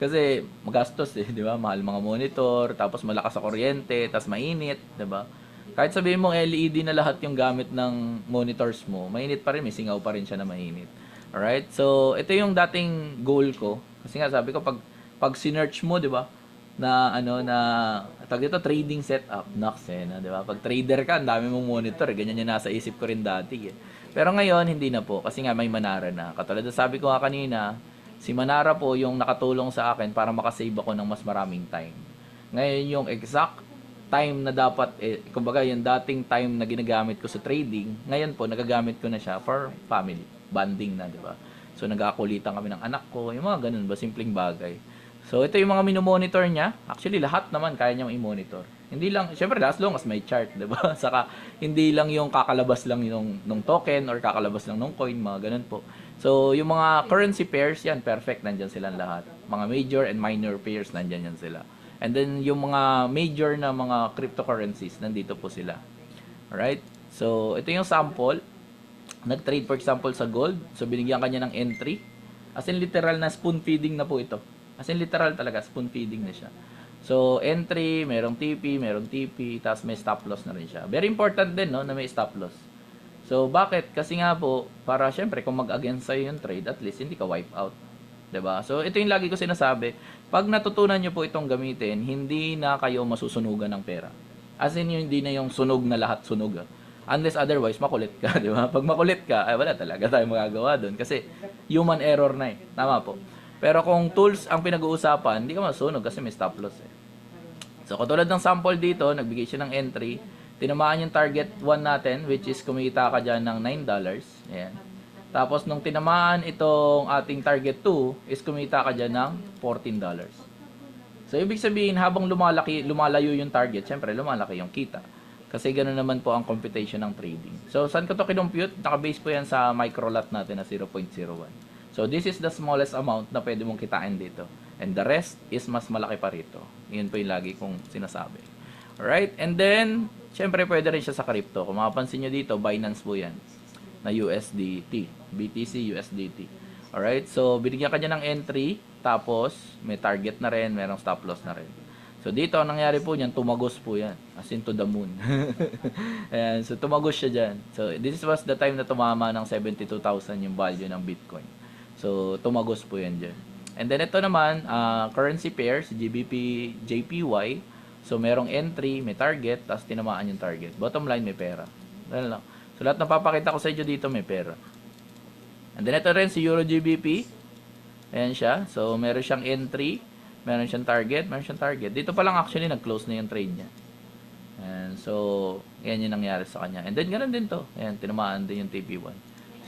Kasi magastos di ba? Mahal mga monitor, tapos malakas sa kuryente, tapos mainit, di ba? Kahit sabihin mong LED na lahat yung gamit ng monitors mo, mainit pa rin, may singaw pa rin siya na mainit. Alright? So, ito yung dating goal ko. Kasi nga, sabi ko, pag sinearch mo, di ba, na, tag dito, trading setup, di ba? Pag trader ka, ang dami mong monitor, ganyan yung nasa isip ko rin dati, eh. Pero ngayon, hindi na po, kasi nga may Manara na. Katulad na sabi ko nga kanina, si Manara po yung nakatulong sa akin para makasave ako ng mas maraming time. Ngayon, yung exact time na dapat, kumbaga yung dating time na ginagamit ko sa trading, ngayon po, nagagamit ko na siya for family, bonding na, di ba? So, nagkakulitan kami ng anak ko, yung mga ganun ba, simpleng bagay. So, ito yung mga minomonitor niya. Actually, lahat naman kaya niyang i-monitor. Hindi lang, syempre, as long as may chart, di ba? Saka, hindi lang yung kakalabas lang nung token or kakalabas lang nung coin, mga ganun po. So, yung mga currency pairs, yan, perfect, nandyan silang lahat. Mga major and minor pairs, nandyan yan sila. And then, yung mga major na mga cryptocurrencies, nandito po sila. Alright? So, ito yung sample. Nag-trade, for example, sa gold. So, binigyan kanya ng entry. As in, literal na spoon feeding na po ito. As in, literal talaga, spoon feeding na siya. So, entry, merong TP, tapos may stop loss na rin siya. Very important din, no, na may stop loss. So, bakit? Kasi nga po, para syempre, kung mag-against sa'yo yung trade, at least, hindi ka wipe out. Diba? So, ito yung lagi ko sinasabi. Pag natutunan nyo po itong gamitin, hindi na kayo masusunugan ng pera. As in, hindi na yung sunog na lahat sunog. Unless otherwise, makulit ka. Diba? Pag makulit ka, ay wala talaga tayo magagawa doon. Kasi, human error na eh. Tama po. Pero kung tools ang pinag-uusapan, hindi ka masunog kasi may stop loss eh. So, katulad ng sample dito, nagbigay siya ng entry. Tinamaan yung target 1 natin, which is kumita ka dyan ng $9. Ayan. Tapos, nung tinamaan itong ating target 2, is kumita ka dyan ng $14. So, ibig sabihin, habang lumalayo yung target, syempre, lumalaki yung kita. Kasi ganoon naman po ang computation ng trading. So, saan ko to kinompute? Nakabase po yan sa microlot natin na 0.01. So, this is the smallest amount na pwede mong kitain dito. And the rest is mas malaki pa rito. Yun po yung lagi kong sinasabi. Alright? And then, syempre, pwede rin siya sa crypto. Kung mapapansin nyo dito, Binance po yan na USDT, BTC USDT. Alright, so binigyan ka niya ng entry, tapos may target na rin, merong stop loss na rin. So dito, ang nangyari po niyan, tumagos po yan, as in to the moon. Ayan, so tumagos siya dyan. So this was the time na tumama ng 72,000 yung value ng Bitcoin. So tumagos po yan dyan. And then ito naman, currency pairs, GBP, JPY. So merong entry, may target, tapos tinamaan yung target. Bottom line, may pera. Ganun lang. So, lahat na papakita ko sa inyo dito may pera. And then, ito rin si Euro GBP. Ayan siya. So, meron siyang entry. Meron siyang target. Dito pa lang actually, nag-close na yung trade niya. And so, yan yung nangyari sa kanya. And then, ganun din to. Ayan, tinamaan din yung TP1.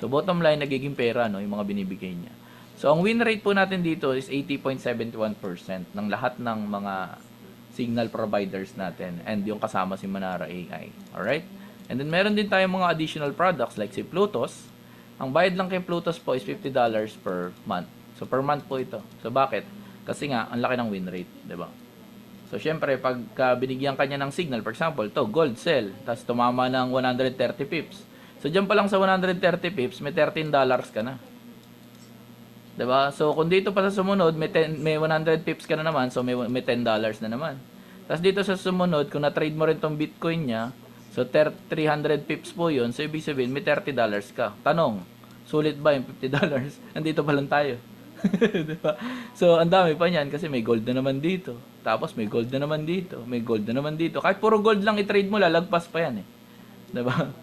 So, bottom line, nagiging pera, no, yung mga binibigay niya. So, ang win rate po natin dito is 80.71% ng lahat ng mga signal providers natin. And yung kasama si Manara AI. Alright? And then, meron din tayong mga additional products like si Plutos. Ang bayad lang kay Plutos po is $50 per month. So, per month po ito. So, bakit? Kasi nga, ang laki ng win rate. Diba? So, syempre, pagka binigyan kanya ng signal, for example, to gold sell, tapos tumama ng 130 pips. So, dyan pa lang sa 130 pips, may $13 ka na. 'Diba? So, kung dito pa sa sumunod, may 100 pips ka na naman, so may $10 na naman. Tapos dito sa sumunod, kung na-trade mo rin tong Bitcoin niya, so 300 pips po yun, so ibig sabihin, may $30 ka. Tanong, sulit ba yung $50? Nandito pa lang tayo. Diba? So, ang dami pa niyan kasi may gold na naman dito. Tapos may gold na naman dito. May gold na naman dito. Kahit puro gold lang i-trade mo, lalagpas pa yan eh. Diba?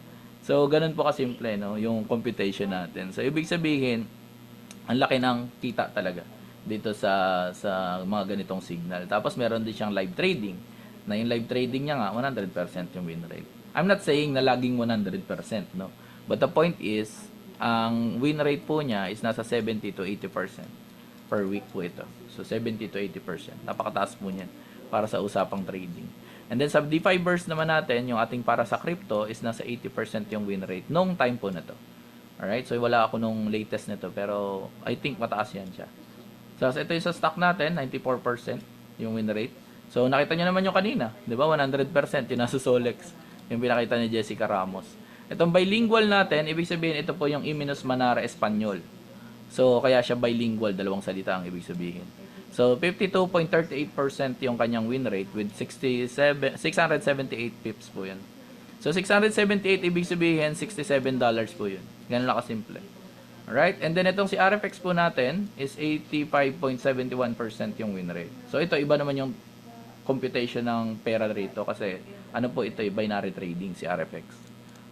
So, ganun po kasimple, no? Yung computation natin. So, ibig sabihin, ang laki ng kita talaga dito sa mga ganitong signal. Tapos meron din siyang live trading. Na yung live trading niya nga 100% yung win rate. I'm not saying na laging 100%, no. But the point is, ang win rate po niya is nasa 70 to 80% per week po ito. So 70 to 80%. Napakataas po niyan para sa usapang trading. And then sa DeFi burst naman natin, yung ating para sa crypto is nasa 80% yung win rate nung time po na to. Alright, so wala ako nung latest nito pero I think mataas yan siya. So ito yung sa stock natin, 94% yung win rate. So nakita nyo naman yung kanina, di ba? 100% yung nasa Solex, yung pinakita ni Jessica Ramos. Itong bilingual natin, ibig sabihin ito po yung Iminus Manara Espanyol. So kaya siya bilingual, dalawang salita ang ibig sabihin. So 52.38% yung kanyang win rate with 678 pips po yan. So 678 ibig sabihin $67 po yun. Ganun lang kasimple. Alright? And then itong si RFX po natin is 85.71% yung win rate. So ito iba naman yung computation ng pera rito kasi ano po ito, binary trading si RFX.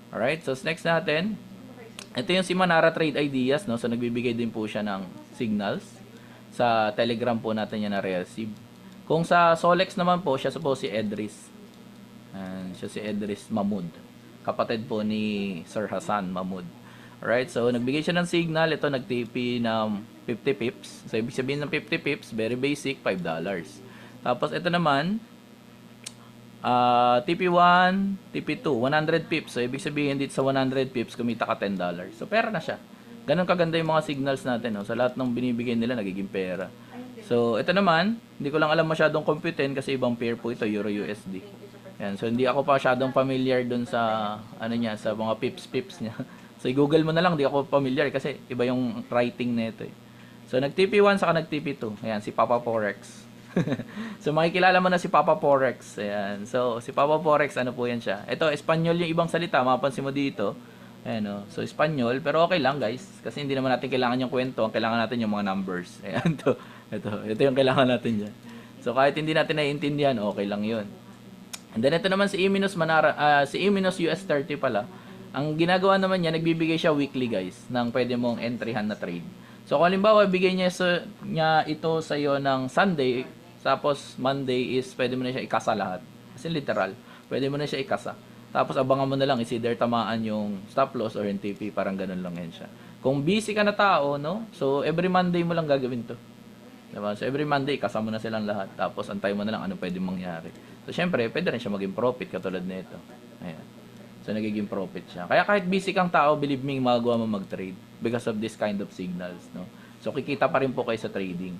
Alright? So next natin, ito yung si Manara Trade Ideas, no? So nagbibigay din po siya ng signals sa Telegram po natin yan na receive. Kung sa Solex naman po, siya po si Edris. Siya si Edris Mahmoud. Kapatid po ni Sir Hassan Mahmoud. Alright, so nagbigay siya ng signal. Ito nag-TP ng 50 pips. So ibig sabihin ng 50 pips, very basic, $5. Tapos ito naman, TP1, TP2, 100 pips. So ibig sabihin dito sa 100 pips, kumita ka $10. So pera na siya. Ganun kaganda yung mga signals natin. No? Sa lahat ng binibigay nila, nagiging pera. So ito naman, hindi ko lang alam masyadong computein kasi ibang pair po ito, Euro USD. Yan, so hindi ako pa masyadong familiar dun sa ano niya, sa mga pips niya. So i-google mo na lang, hindi ako familiar kasi iba yung writing nito eh. So nag-TP1 saka nag-TP2. Ayan, si Papa Forex. So makikilala mo na si Papa Forex. Ayan. So si Papa Forex, ano po yan siya? Ito, Espanyol yung ibang salita, mapapansin mo dito. Ayan, oh. So Espanyol, pero okay lang guys kasi hindi naman natin kailangan yung kwento, ang kailangan natin yung mga numbers. Ayan, ito yung kailangan natin diyan. So kahit hindi natin naiintindihan, okay lang 'yun. And then ito naman si Iminus Manara, si Iminus US30 pala. Ang ginagawa naman niya, nagbibigay siya weekly guys ng pwede mong entryhan na trade. So kung halimbawa bigay niya ito sa iyo ng Sunday, tapos Monday is pwede mo na siya ikasa lahat. Kasi literal, pwede mo na siya ikasa. Tapos abangan mo na lang is either tamaan yung stop loss or NTP, parang ganun lang yan siya. Kung busy ka na tao, no? So every Monday mo lang gagawin to. Diba? So every Monday, kasama na silang lahat. Tapos antay mo na lang ano pwedeng mangyari. So syempre, pwede rin siya maging profit katulad nito. Ayan. So nagiging profit siya. Kaya kahit busy kang tao, believe me, magagawa mo mag-trade because of this kind of signals, no? So kikita pa rin po kayo sa trading.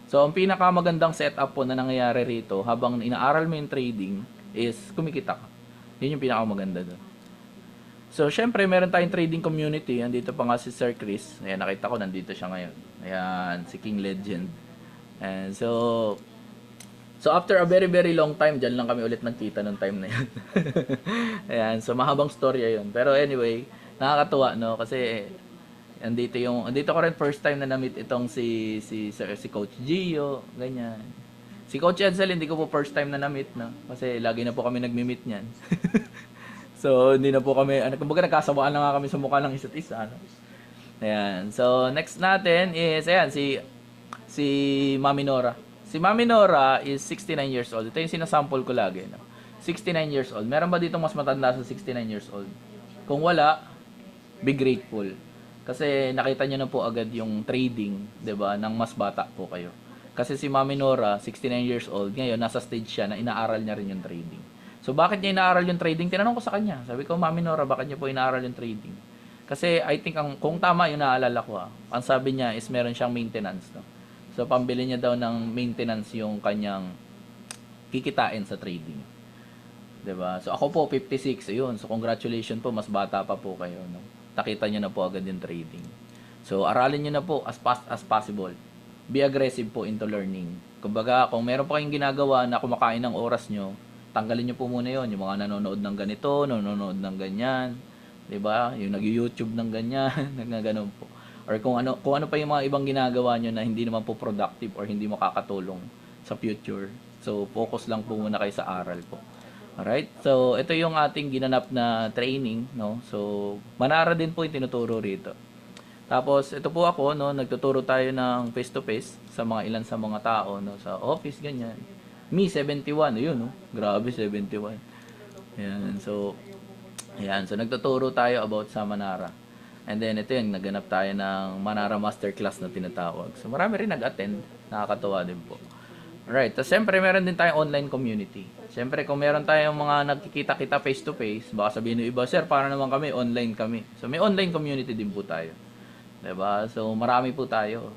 So ang pinakamagandang setup po na nangyayari rito habang inaaral mo yung trading is kumikita ka. Yun yung pinakamaganda doon. So syempre, meron tayong trading community. Andito pa nga si Sir Chris. Ayan, nakita ko nandito siya ngayon. Ayan, si King Legend. And so after a very very long time, dyan lang kami ulit nagkita nung time na yun. Ayan, so mahabang storya yun. Pero anyway, nakakatuwa, no? Kasi andito ko rin first time na na-meet itong si Coach Gio, ganyan. Si Coach Edsel, hindi ko po first time na na-meet, no? Kasi lagi na po kami nagmi-meet niyan. So hindi na po kami, kumbaga nagkasawaan na nga kami sa mukha ng isa't isa, no? Ayan. So next natin is ayan si Mami Nora. Si Mami Nora is 69 years old. Ito yung sinasample ko lagi, no? 69 years old. Meron ba dito mas matanda sa 69 years old? Kung wala, be grateful. Kasi nakita niyo na po agad yung trading, 'di ba, ng mas bata po kayo. Kasi si Mami Nora, 69 years old, ngayon nasa stage siya na inaaral niya rin yung trading. So bakit niya inaaral yung trading? Tinanong ko sa kanya. Sabi ko, Mami Nora, bakit niya po inaaral yung trading? Kasi I think kung tama yung naalala ko, ang sabi niya is meron siyang maintenance, no? So pambili niya daw ng maintenance yung kanyang kikitain sa trading. 'Di ba? So ako po 56, ayun. So congratulations po, mas bata pa po kayo, no? Nakita niyo na po agad yung trading. So, aralin nyo na po as fast as possible. Be aggressive po into learning. Kumbaga, kung meron pa kayong ginagawa na kumakain ng oras nyo, tanggalin nyo po muna yon. Yung mga nanonood ng ganito, nanonood ng ganyan, 'di ba? Yung nag-YouTube ng ganyan, nagaganon po. Or kung ano pa yung mga ibang ginagawa nyo na hindi naman po productive or hindi makakatulong sa future. So, focus lang po muna kayo sa aral po. Alright? So, ito yung ating ginanap na training, no? So, Manara din po yung tinuturo rito. Tapos, ito po ako, no? Nagtuturo tayo ng face-to-face sa mga ilan sa mga tao, no? Sa office, ganyan. Me, 71. Ayun, no? Grabe, 71. Ayan. So, nagtuturo tayo about sa Manara. And then, ito yung naganap tayo ng Manara Masterclass na tinatawag. So, marami rin nag-attend. Nakakatuwa din po. Alright. Tapos, siyempre, meron din tayong online community. Siyempre, kung meron tayong mga nagkikita-kita face-to-face, baka sabihin ng iba, sir, para naman kami, online kami. So, may online community din po tayo. Diba? So, marami po tayo.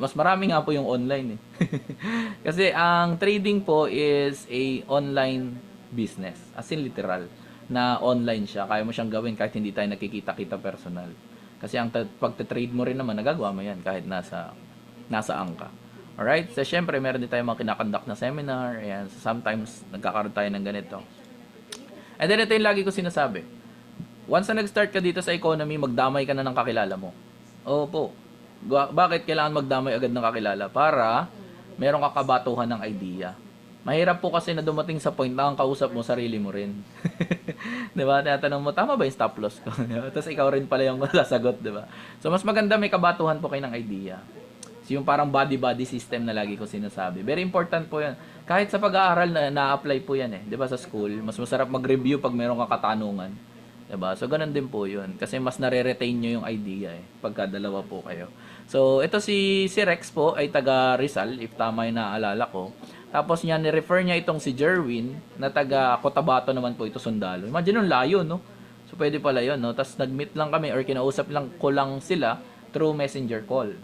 Mas marami nga po yung online. Kasi, ang trading po is a online business. As in, literal. Na online siya. Kaya mo siyang gawin kahit hindi tayo nakikita-kita personal. Kasi, pagta-trade mo rin naman, nagagawa mo yan kahit nasaan ka. Alright? So, syempre, meron din tayong mga kinakonduct na seminar. Ayan. So, sometimes, nagkakaroon tayo ng ganito. And then, ito yung lagi ko sinasabi. Once na nag-start ka dito sa economy, magdamay ka na ng kakilala mo. Opo. Bakit kailangan magdamay agad ng kakilala? Para meron ka kabatuhan ng idea. Mahirap po kasi na dumating sa point na ang kausap mo, sarili mo rin. Diba? Tinatanong mo, tama ba yung stop loss ko? Tapos ikaw rin pala yung sasagot, diba? So, mas maganda may kabatuhan po kayo ng idea. So, yung parang body-body system na lagi ko sinasabi. Very important po yan. Kahit sa pag-aaral na-apply po yan eh. Diba? Sa school, mas masarap mag-review pag meron ka katanungan. Diba? So, ganun din po yun. Kasi mas nare-retain nyo yung idea eh. Pagka dalawa po kayo. So, ito si Rex po ay taga Rizal, if tama yung naaalala ko. Tapos niya, ni-refer niya itong si Jerwin, na taga Cotabato naman po ito, Sundalo. Imagine yung layo, no? So, pwede pala yun, no? Tapos, nag-meet lang kami or kinausap lang ko lang sila through messenger call.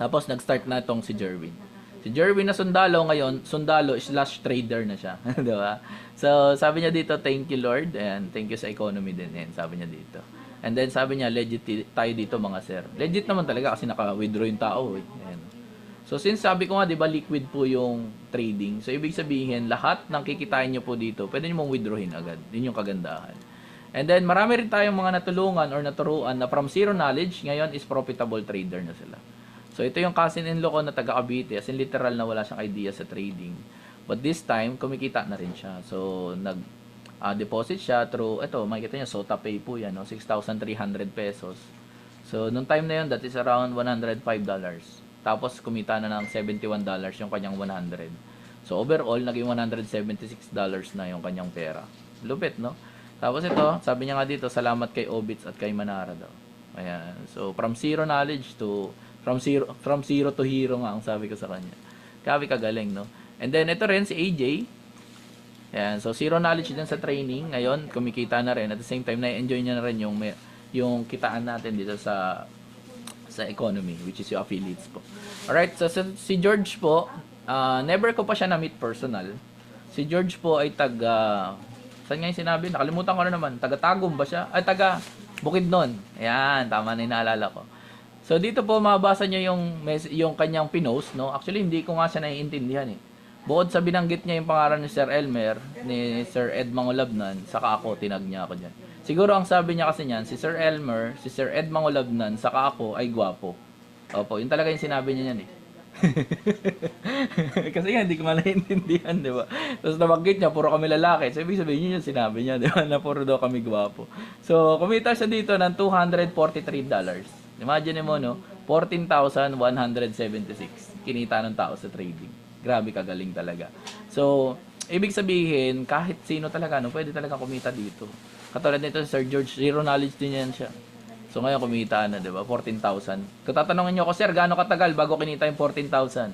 Tapos, nag-start na itong si Jerwin. Si Jerwin na Sundalo ngayon, Sundalo / trader na siya. Diba? So, sabi niya dito, thank you Lord, and thank you sa economy din. And sabi niya dito. And then, sabi niya, legit tayo dito mga sir. Legit naman talaga kasi naka-withdraw yung tao. Eh. Ayan. So, since sabi ko nga, di ba, liquid po yung trading. So, ibig sabihin, lahat ng kikitain nyo po dito, pwede nyo mong withdrawin agad. Yun yung kagandahan. And then, marami rin tayong mga natulungan or naturuan na from zero knowledge, ngayon is profitable trader na sila. So, ito yung cousin-in-law ko na taga Cavite. As in, literal na wala siyang idea sa trading. But this time, kumikita na rin siya. So, nag-deposit siya through, ito, makikita niya, SotaPay po yan, no? 6,300 pesos. So, nung time na yun, that is around $105. Tapos, kumita na ng $71 yung kanyang 100. So, overall, naging $176 na yung kanyang pera. Lupit, no? Tapos ito, sabi niya nga dito, salamat kay Obits at kay Manara daw. Ayan. So, from zero knowledge to from zero to hero nga ang sabi ko sa kanya. Grabe kagaling, no? And then ito rin si AJ. Ayan, so zero knowledge din sa training. Ngayon, kumikita na rin. At the same time, na-enjoy niya na rin yung kitaan natin dito sa economy, which is yung affiliates po. Alright, so si George po, never ko pa siya na-meet personal. Si George po ay saan nga yung sinabi? Nakalimutan ko na naman. Taga Tagum ba siya? Ay, taga Bukidnon. Ayan, tama na yung naalala ko. So, dito po mabasa niyo yung kanyang pinost, no? Actually, hindi ko nga siya naiintindihan eh. Bukod sa binanggit niya yung pangalan ni Sir Elmer, ni Sir Ed Mangulabnan, saka ako, tinag niya ako dyan. Siguro ang sabi niya kasi niyan, si Sir Elmer, si Sir Ed Mangulabnan, saka ako ay gwapo. Opo, yun talaga yung sinabi niya niyan eh. Kasi nga, hindi ko naiintindihan, di ba? Tapos nabanggit niya, puro kami lalaki. So, ibig sabihin niya yung sinabi niya, di ba? Na puro daw kami gwapo. So, kumita siya dito ng $243. Imagine mo, no? 14,176 kinita ng tao sa trading. Grabe kagaling talaga. So, ibig sabihin, kahit sino talaga, no, pwede talaga kumita dito. Katulad nito, Sir George, zero knowledge din yan siya. So, ngayon kumita na, di ba? 14,000. Kung tatanungin nyo ako, Sir, gaano katagal bago kinita yung 14,000?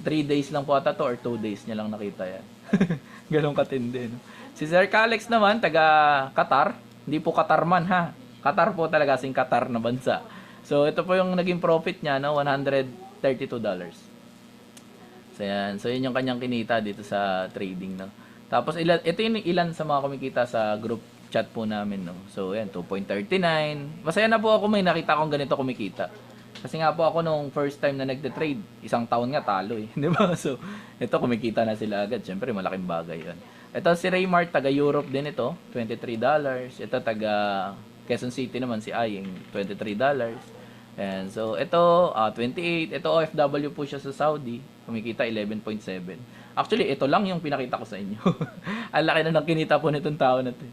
3 days lang po ata to or 2 days niya lang nakita yan. Ganun katindi, no? Si Sir Calex naman, taga Qatar. Hindi po Qatarman, ha? Qatar po talaga, sing Qatar na bansa. So, ito po yung naging profit niya, no? $132. So, yan. So, yun yung kanyang kinita dito sa trading, no? Tapos, ito yung ilan sa mga kumikita sa group chat po namin, no. So, ayan, 2.39. Masaya na po ako may nakita akong ganito kumikita. Kasi nga po ako nung first time na nagte-trade, isang taon nga talo eh. Di ba? So, ito kumikita na sila agad. Siyempre, malaking bagay yun. Ito si Raymart, taga Europe din ito, $23. Ito taga Quezon City naman si Aying, $23. And so, ito, 28. Ito OFW po siya sa Saudi. Kumikita 11.7. Actually, ito lang yung pinakita ko sa inyo. Ang laki na ng kinita po nitong tao na ito.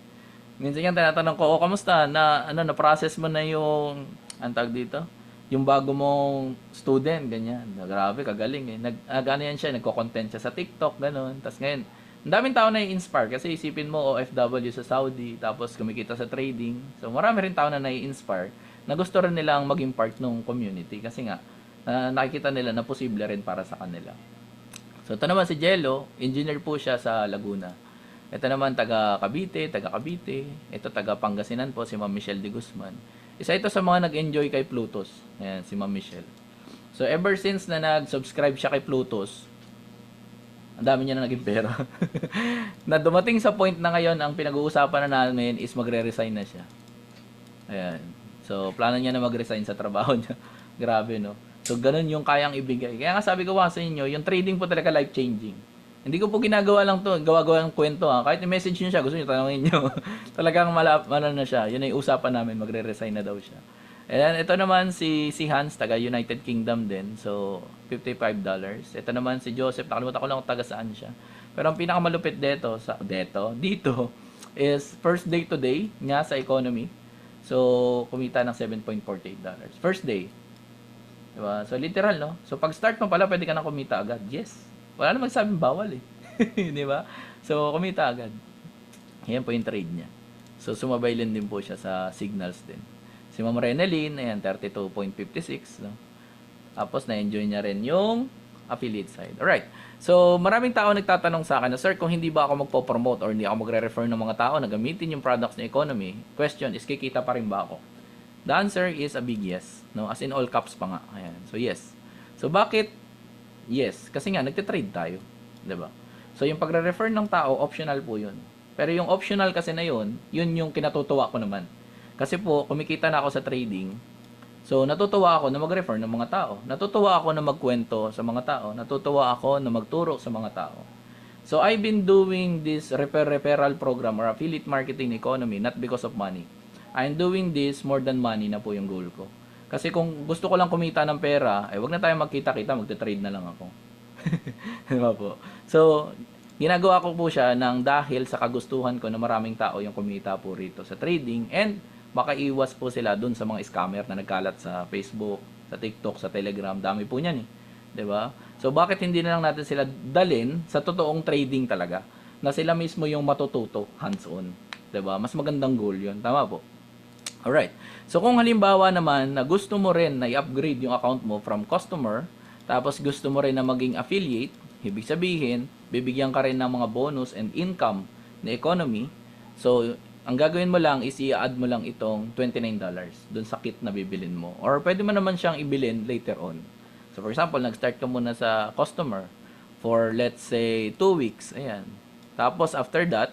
Minsan yung tinatanong ko, kamusta? Na-process mo na yung, ang tawag dito? Yung bago mong student, ganyan. Grabe, kagaling eh. Gano yan siya, nagko-content siya sa TikTok, gano'n. Tapos ngayon, ang daming tao na i-inspire kasi isipin mo OFW sa Saudi, tapos kumikita sa trading. So, marami rin tao na nai-inspire na gusto rin nilang maging part ng community kasi nga, nakikita nila na posible rin para sa kanila. So, ito naman si Jello, engineer po siya sa Laguna. Ito naman taga Cavite. Ito taga Pangasinan po, si Ma'am Michelle de Guzman. Isa ito sa mga nag-enjoy kay Plutos. Ayan, si Ma'am Michelle. So, ever since na nag-subscribe siya kay Plutos, ang dami niya na naging pera. Na dumating sa point na ngayon, ang pinag-uusapan na namin is magre-resign na siya. Ayan. So, plano niya na mag-resign sa trabaho niya. Grabe, no? So, ganun yung kayang ibigay. Kaya nga sabi ko sa inyo, yung trading po talaga life-changing. Hindi ko po ginagawa lang to, gawa-gawa ng kwento ha. Kahit i-message niyo siya, gusto niyo tanongin niyo. Talagang na siya. Yun ay usapan namin, magre-resign na daw siya. And ito naman si Hans, taga United Kingdom din. So, $55. Ito naman si Joseph, nakalimutan ko lang kung taga saan siya. Pero ang pinakamalupit dito is first day today niya sa economy. So, kumita ng $7.48. First day. Diba? So, literal, no? So, pag start mo pala, pwede ka na kumita agad. Yes. Wala namang sabing bawal eh. Diba? So, kumita agad. Yan po yung trade niya. So, sumabay din po siya sa signals din. Si Ma'am Renelyn, ayan, 32.56. No? Tapos, na-enjoy niya rin yung affiliate side. Alright. So, maraming tao nagtatanong sa akin na, Sir, kung hindi ba ako magpo-promote or hindi ako magre-refer ng mga tao na gamitin yung products ng economy, question is, kikita pa rin ba ako? The answer is a big yes. No? As in all caps pa nga. Ayan. So, yes. So, bakit? Yes. Kasi nga, nagtitrade tayo. Diba? So, yung pagre-refer ng tao, optional po yun. Pero yung optional kasi na yun yung kinatutuwa ko naman. Kasi po, kumikita na ako sa trading. So, natutuwa ako na mag-refer ng mga tao. Natutuwa ako na magkwento sa mga tao. Natutuwa ako na magturo sa mga tao. So, I've been doing this referral program or affiliate marketing economy not because of money. I'm doing this more than money na po yung goal ko. Kasi kung gusto ko lang kumita ng pera, wag na tayo magkita-kita, magte-trade na lang ako. Diba po? So, ginagawa ko po siya dahil sa kagustuhan ko na maraming tao yung kumita po rito sa trading and makaiwas po sila dun sa mga scammer na nagkalat sa Facebook, sa TikTok, sa Telegram. Dami po niyan eh. Diba? So, bakit hindi na lang natin sila dalin sa totoong trading talaga? Na sila mismo yung matututo, hands-on. Diba? Mas magandang goal yun. Tama po? Alright. So, kung halimbawa naman na gusto mo rin na i-upgrade yung account mo from customer, tapos gusto mo rin na maging affiliate, ibig sabihin, bibigyan ka rin ng mga bonus and income na economy. So, ang gagawin mo lang is i-add mo lang itong $29 dun sa kit na bibilin mo. Or pwede mo naman siyang ibilin later on. So, for example, nag-start ka muna sa customer for, let's say, 2 weeks. Ayan. Tapos, after that,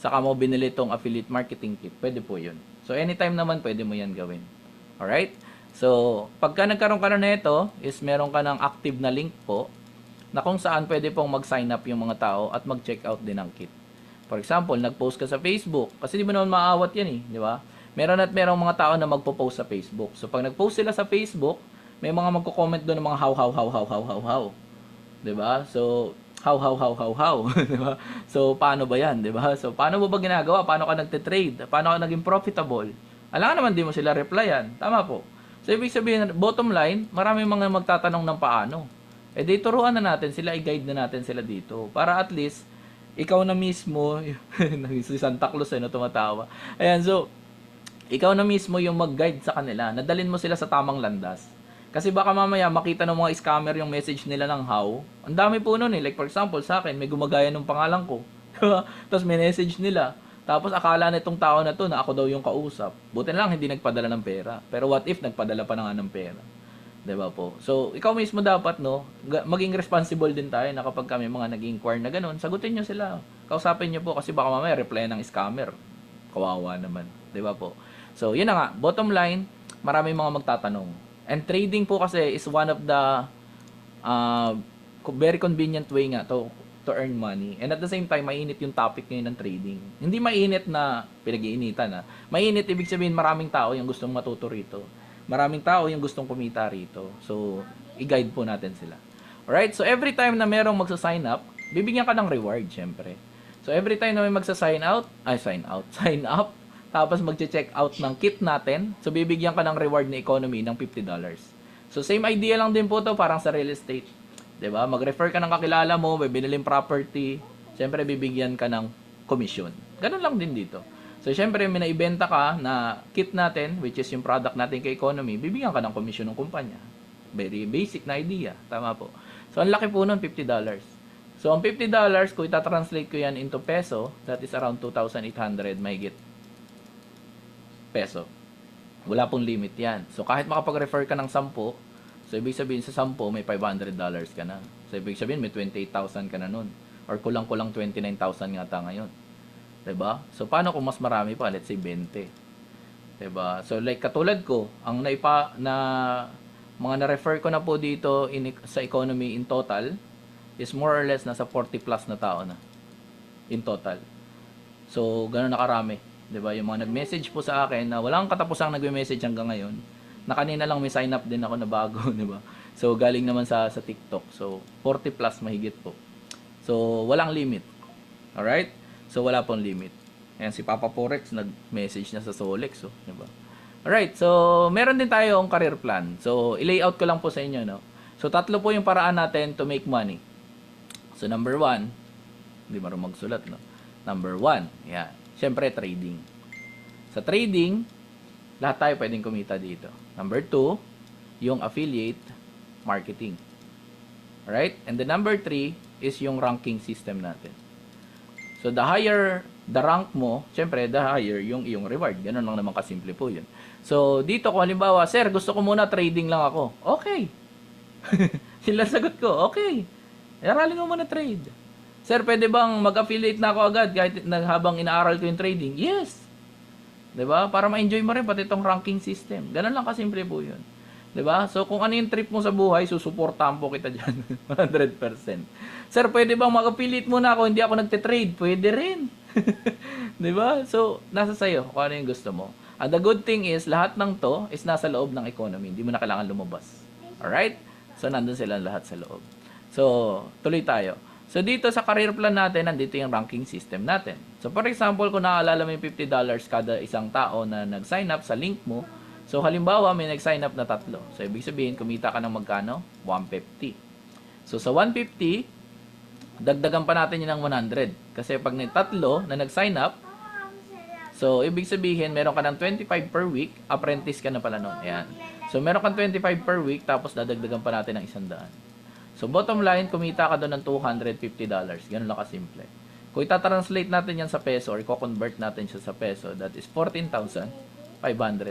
saka mo binili itong affiliate marketing kit. Pwede po yun. So, anytime naman, pwede mo yan gawin. Alright? So, pagka nagkaroon ka na nito, is meron ka ng active na link po na kung saan pwede pong mag-sign up yung mga tao at mag-check out din ng kit. For example, nag-post ka sa Facebook. Kasi di ba naman maawat yan eh. Di ba? Merong mga tao na magpo-post sa Facebook. So, pag nag-post sila sa Facebook, may mga magko-comment doon ng mga how. Di ba? So, how. Di ba? So, paano ba yan? Di ba? So, paano mo ba ginagawa? Paano ka nagte-trade? Paano ka naging profitable? Alam naman, di mo sila replyan. Tama po. So, ibig sabihin, bottom line, marami mga magtatanong ng paano. Di turuan na natin sila, i-guide na natin sila dito. Para at least, ikaw na mismo, si Santa Claus na tumatawa. Ayan, so, ikaw na mismo yung mag-guide sa kanila. Nadalin mo sila sa tamang landas. Kasi baka mamaya makita ng mga scammer yung message nila ng how. Ang dami po nun eh. Like for example, sa akin, may gumagaya ng pangalan ko. Tapos may message nila. Tapos akala nitong tao na to na ako daw yung kausap. Buti na lang hindi nagpadala ng pera. Pero what if nagpadala pa na nga ng pera? Diba po? So, ikaw mismo dapat, no, maging responsible din tayo na kapag kami mga nag-inquire na ganun, sagutin nyo sila. Kausapin nyo po kasi baka mamaya reply ng scammer. Kawawa naman, 'di ba po? So, yun na nga, bottom line, maraming mga magtatanong. And trading po kasi is one of the very convenient way nga to earn money. And at the same time, mainit yung topic ngayon ng trading. Hindi mainit na pinag-iinitan na. Mainit, ibig sabihin maraming tao yung gustong matuto rito. Maraming tao yung gustong kumita rito. So, i-guide po natin sila. Alright? So, every time na merong magsa-sign up, bibigyan ka ng reward, syempre. So, every time na may magsa-sign up, sign up, tapos magche-check out ng kit natin, so, bibigyan ka ng reward na economy ng $50. So, same idea lang din po to parang sa real estate. 'Di ba? Mag-refer ka ng kakilala mo, may biniling property, syempre bibigyan ka ng commission. Ganun lang din dito. So, syempre may naibenta ka na kit natin, which is yung product natin kay economy, bibigyan ka ng commission ng kumpanya. Very basic na idea. Tama po. So, ang laki po nun, $50. So, ang $50, kung itatranslate ko yan into peso, that is around 2,800 mahigit peso. Wala pong limit yan. So, kahit makapag-refer ka ng 10, so, ibig sabihin sa 10, may $500 ka na. So, ibig sabihin may 28,000 ka na nun. Or kulang-kulang 29,000 nga ta ngayon. 'Di ba? So, paano kung mas marami pa? Let's say 20. 'Di ba? So, like katulad ko, ang mga na-refer ko na po dito sa economy in total is more or less nasa 40 plus na tao na in total. So, gano'n na karami. 'Di ba? Yung mga nag-message po sa akin na walang katapusang nagme-message hanggang ngayon, na kanina lang may sign up din ako na bago, 'di ba? So, galing naman sa TikTok. So, 40 plus mahigit po. So, walang limit. Alright? So, wala pong limit. Ayan, si Papa Forex nag-message na sa Solex, oh, 'di ba? Alright, so meron din tayong career plan. So, i-layout ko lang po sa inyo, no? So, 3 po yung paraan natin to make money. So, number 1, hindi marunong magsulat, no? Number 1, yan. Siyempre, trading. Sa trading, lahat tayo pwedeng kumita dito. Number 2, yung affiliate marketing. Alright? And the number 3 is yung ranking system natin. So, the higher the rank mo, syempre, the higher yung iyong reward. Ganun lang naman kasimple po yun. So, dito kung halimbawa, sir, gusto ko muna trading lang ako. Okay. Sila sagot ko, okay. Aralin mo muna trade. Sir, pwede bang mag-affiliate na ako agad kahit habang inaaral ko yung trading? Yes. 'Di ba? Para ma-enjoy mo rin pati itong ranking system. Ganun lang kasimple po yun. 'Di ba? So, kung ano yung trip mo sa buhay, susuportahan po kita dyan. 100%. Sir, pwede bang mag-affiliate muna ako, hindi ako nagte-trade? Pwede rin. 'Di ba? So, nasa sayo kung ano yung gusto mo. And the good thing is, lahat ng to is nasa loob ng economy. Hindi mo na kailangan lumabas. Alright? So, nandun sila lahat sa loob. So, tuloy tayo. So, dito sa career plan natin, nandito yung ranking system natin. So, for example, kung naaalala mo yung $50 kada isang tao na nag-sign up sa link mo, so, halimbawa, may nag-sign up na 3. So, ibig sabihin, kumita ka ng magkano? 150. So, sa 150, dagdagan pa natin yun ng 100. Kasi pag may 3 na nag-sign up, so, ibig sabihin, meron ka ng 25 per week, apprentice ka na pala nun. Ayan. So, meron kang 25 per week, tapos dadagdagan pa natin ng 100. So, bottom line, kumita ka doon ng $250. Ganun lang kasimple. Kung itatranslate natin yan sa peso or i-convert natin siya sa peso, that is 14,500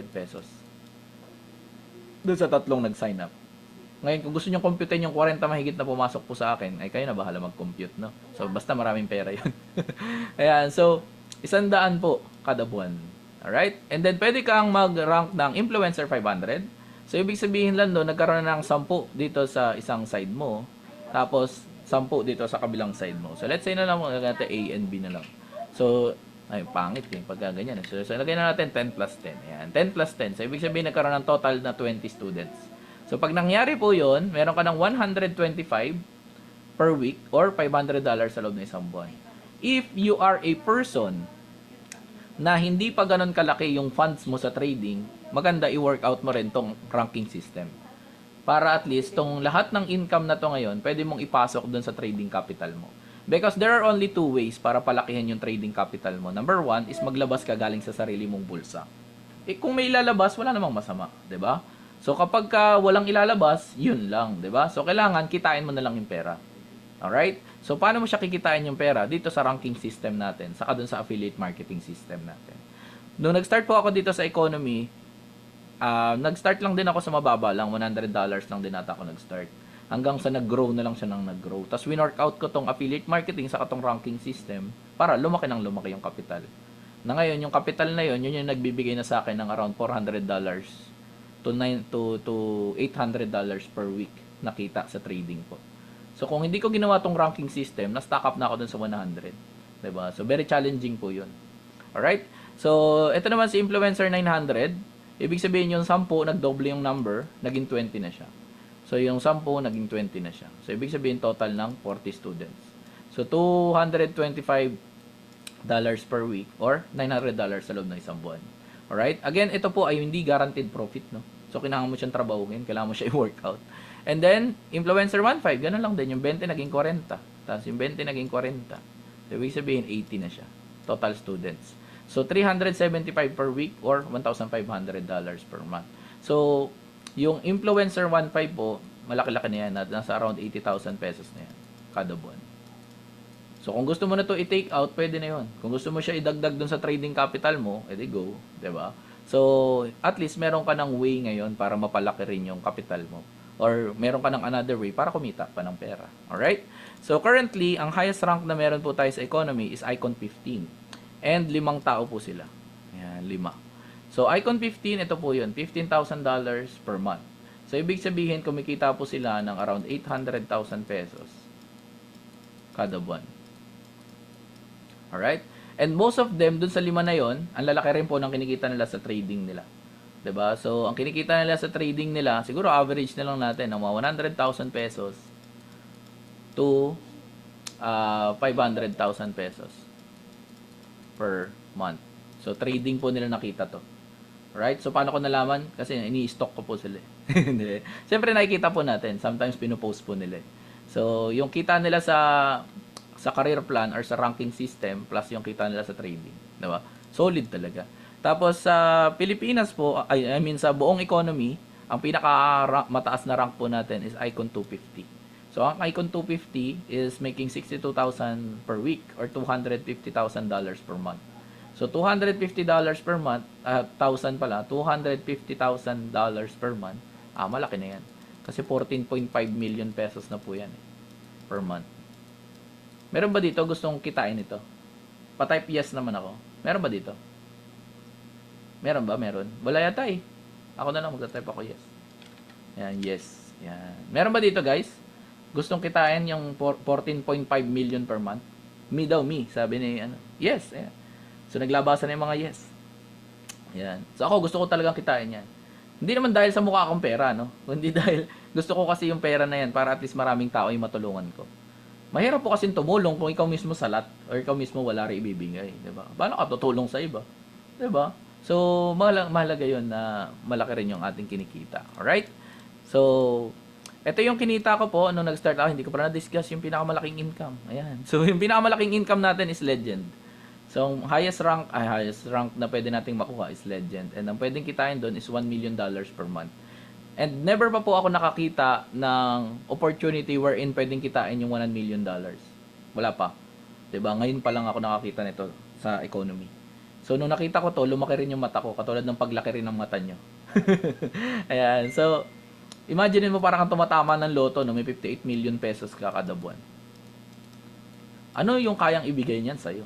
pesos. Doon sa 3 nag-sign up. Ngayon, kung gusto nyo computein yung 40 mahigit na pumasok po sa akin, ay kayo na bahala mag-compute, no? So, basta maraming pera yun. Ayan, so, 100 po kada buwan. Alright? And then, pwede kang mag-rank ng Influencer 500. So, ibig sabihin lang doon, nagkaroon ng 10 dito sa isang side mo. Tapos, 10 dito sa kabilang side mo. So, let's say na lang, natin A and B na lang. So, ay, pangit eh, pagka ganyan. So, lagay na natin 10 plus 10. Ayan, 10 plus 10. So, ibig sabihin, nagkaroon ng total na 20 students. So, pag nangyari po yun, meron ka ng 125 per week or $500 sa loob ng isang buwan. If you are a person na hindi pa ganun kalaki yung funds mo sa trading, maganda i-workout mo rin tong ranking system. Para at least, tong lahat ng income na to ngayon, pwede mong ipasok dun sa trading capital mo. Because there are only 2 ways para palakihin yung trading capital mo. Number 1 is maglabas ka galing sa sarili mong bulsa. Eh, kung may ilalabas, wala namang masama. 'Di ba? So, kapag walang ilalabas, yun lang. 'Di ba? So, kailangan kitain mo na lang yung pera. Alright? So, paano mo siya kikitain yung pera? Dito sa ranking system natin, saka dun sa affiliate marketing system natin. Nung nag-start po ako dito sa economy, nag-start lang din ako sa mababa lang, $100 lang din ata ako nag-start. Hanggang sa nag-grow na lang siya ng nag-grow. Tapos winork out ko tong affiliate marketing sa katong ranking system para lumaki ng lumaki yung capital. Na ngayon, yung capital na yun yung nagbibigay na sa akin ng around $400 to $800 per week nakita sa trading po. So, kung hindi ko ginawa tong ranking system, na-stack up na ako dun sa 100. Diba? So, very challenging po yun. Alright? So, ito naman si Influencer 900. Ibig sabihin yung 10, nagdoble yung number, naging 20 na siya. So, yung 10, naging 20 na siya. So, ibig sabihin total ng 40 students. So, $225 per week or $900 sa loob ng isang buwan. Alright? Again, ito po ay hindi guaranteed profit, no? So, kailangan mo siyang trabahuin, kailangan mo siya i-workout. And then, Influencer 1.5, ganun lang din. Yung 20 naging 40. Tapos yung 20 naging 40. So, ibig sabihin, 80 na siya. Total students. So, $375 per week or $1,500 per month. So, yung Influencer 1.5 po, malaki-laki na yan. Nasa around 80,000 pesos na yan. Kada buwan. So, kung gusto mo na to i-take out, pwede na yun. Kung gusto mo siya idagdag dun sa trading capital mo, edi go. Diba? So, at least meron ka ng way ngayon para mapalaki rin yung capital mo. Or meron ka ng another way para kumita pa ng pera. Alright? So, currently, ang highest rank na meron po tayo sa economy is Icon 15. And 5 tao po sila. Ayan, 5. So, Icon 15, ito po yun. $15,000 per month. So, ibig sabihin, kumikita po sila ng around 800,000 pesos kada buwan. Alright? And most of them, dun sa 5 na yon, ang lalaki rin po ng kinikita nila sa trading nila. 'Di ba? So, ang kinikita nila sa trading nila, siguro average na lang natin ng mga 100,000 pesos to 500,000 pesos per month. So, trading po nila nakita to. Right? So, paano ko nalaman? Kasi ini-stock ko po sila. Siyempre, nakikita po natin. Sometimes, pinupost po nila. So, yung kita nila sa career plan or sa ranking system plus yung kita nila sa trading. 'Di ba? Solid talaga. Tapos sa Pilipinas po, I mean sa buong economy, ang pinaka mataas na rank po natin is Icon 250. So ang Icon 250 is making 62,000 per week or $250,000 per month. So $250 per month, 1,000 pala, $250,000 per month. Malaki na 'yan. Kasi 14.5 million pesos na po 'yan per month. Meron ba dito gustong kitain ito? Pa-type yes naman ako. Meron ba dito? Meron ba? Meron. Wala yata eh. Ako na lang magta-type ako yes. Yan, yes. Yan. Meron ba dito guys? Gustong kitain yung 14.5 million per month? Me daw, me. Sabi ni ano. Yes. Ayan. So naglabasan na yung mga yes. Yan. So ako gusto ko talagang kitain yan. Hindi naman dahil sa mukha akong pera, no? Kundi dahil gusto ko kasi yung pera na yan para at least maraming tao yung matulungan ko. Mahirap po kasi tumulong kung ikaw mismo salat or ikaw mismo wala rin ibibigay, 'di ba? Paano ka tutulong sa iba? 'Di ba? So, mahalaga 'yon na malaki rin yung ating kinikita. Alright? So, ito yung kinita ko po nung nag-start ako. Hindi ko pa na-discuss yung pinakamalaking income. Ayan. So, yung pinakamalaking income natin is Legend. So, ang highest rank na pwede nating makuha is Legend. And ang pwedeng kitain doon is $1 million per month. And never pa po ako nakakita ng opportunity wherein pwedeng kitain yung $1 million. Wala pa. 'Di ba? Ngayon pa lang ako nakakita nito sa economy. So, nung nakita ko to, lumaki rin yung mata ko. Katulad ng paglaki rin ng mata nyo. Ayan. So, imagine mo parang kang tumatama ng loto, no? May 58 million pesos ka kada buwan. Ano yung kayang ibigay niyan sa'yo?